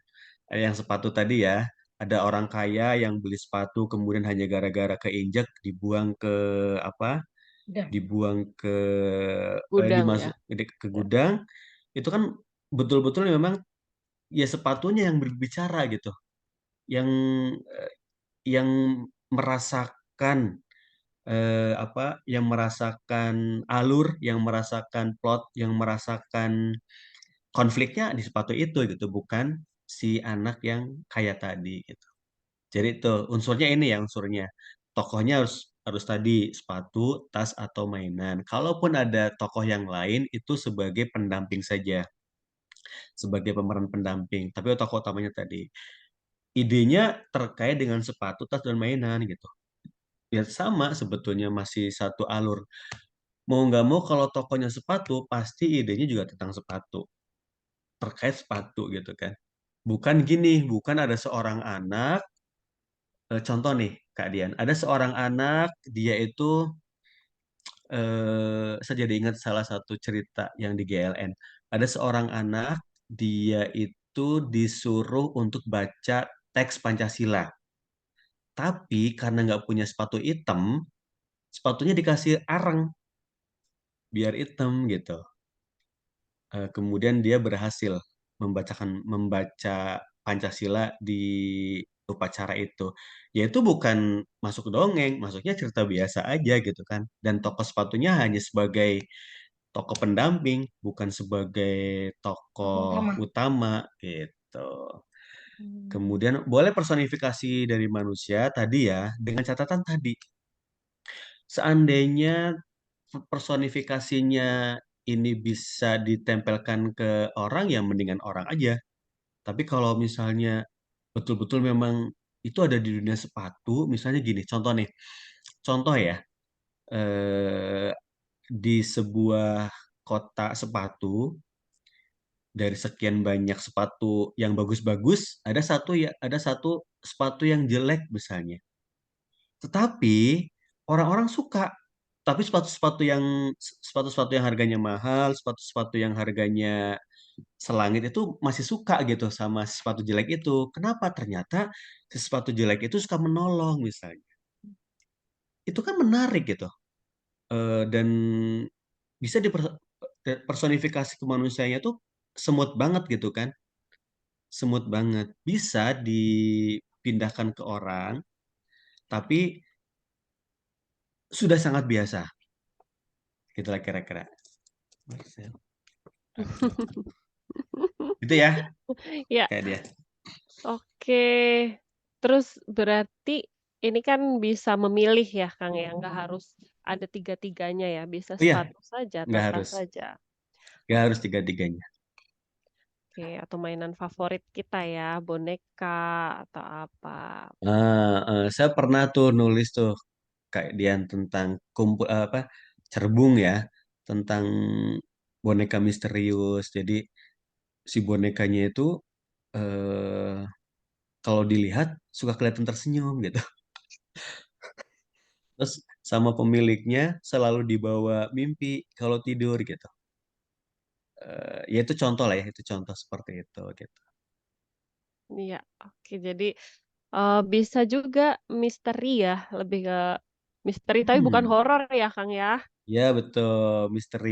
yang sepatu tadi ya, ada orang kaya yang beli sepatu kemudian hanya gara-gara keinjek dibuang ke apa? Udah. Dibuang ke Gudang ya? ke gudang, itu kan betul-betul memang ya sepatunya yang berbicara gitu, yang yang merasakan yang merasakan alur, yang merasakan plot, yang merasakan konfliknya di sepatu itu gitu, bukan si anak yang kaya tadi gitu. Jadi itu unsurnya ini ya unsurnya. Tokohnya harus harus tadi sepatu, tas atau mainan. Kalaupun ada tokoh yang lain itu sebagai pendamping saja, sebagai pemeran pendamping. Tapi tokoh utamanya tadi. idenya terkait dengan sepatu, tas, dan mainan gitu. Ya sama sebetulnya masih satu alur. Mau nggak mau kalau tokonya sepatu, pasti idenya juga tentang sepatu. Terkait sepatu gitu kan. Bukan gini, bukan ada seorang anak, contoh nih Kak Dian, ada seorang anak, dia itu, saya jadi ingat salah satu cerita yang di GLN. Ada seorang anak, dia itu disuruh untuk baca teks Pancasila. Tapi karena nggak punya sepatu hitam, sepatunya dikasih arang biar hitam gitu. Kemudian dia berhasil membaca Pancasila di upacara itu. Yaitu bukan masuk dongeng, masuknya cerita biasa aja gitu kan. Dan tokoh sepatunya hanya sebagai tokoh pendamping, bukan sebagai tokoh Utama. utama gitu. Kemudian boleh personifikasi dari manusia tadi ya, dengan catatan tadi. Seandainya personifikasinya ini bisa ditempelkan ke orang, ya mendingan orang aja. Tapi kalau misalnya betul-betul memang itu ada di dunia sepatu, misalnya gini, contoh ya, eh, di sebuah kota sepatu, dari sekian banyak sepatu yang bagus-bagus, ada satu sepatu yang jelek misalnya. Tetapi orang-orang suka. Tapi sepatu-sepatu yang harganya mahal, sepatu-sepatu yang harganya selangit itu masih suka gitu sama sepatu jelek itu. Kenapa? Ternyata si sepatu jelek itu suka menolong misalnya. Itu kan menarik gitu. Dan bisa dipersonifikasi ke manusianya tuh semut banget gitu kan. Semut banget. Bisa dipindahkan ke orang, tapi sudah sangat biasa. Gitulah kira-kira. Oke. Gitu ya, Ya, kayak dia. oke. Terus berarti ini kan bisa memilih ya, Kang ya, nggak harus ada tiga-tiganya ya, bisa Oh iya, sepatu saja atau nggak tas harus. saja. Nggak harus tiga-tiganya. Oke, atau mainan favorit kita ya, boneka atau apa. Saya pernah tuh nulis tuh kayak Dian tentang cerbung ya, tentang boneka misterius. Jadi si bonekanya itu eh, kalau dilihat suka kelihatan tersenyum gitu. Terus sama pemiliknya selalu dibawa mimpi kalau tidur gitu. Ya itu contoh lah ya, itu contoh seperti itu gitu. Iya, oke. Jadi bisa juga misteri ya, lebih ke misteri tapi bukan Hmm, horor ya, Kang ya. ya betul, misteri.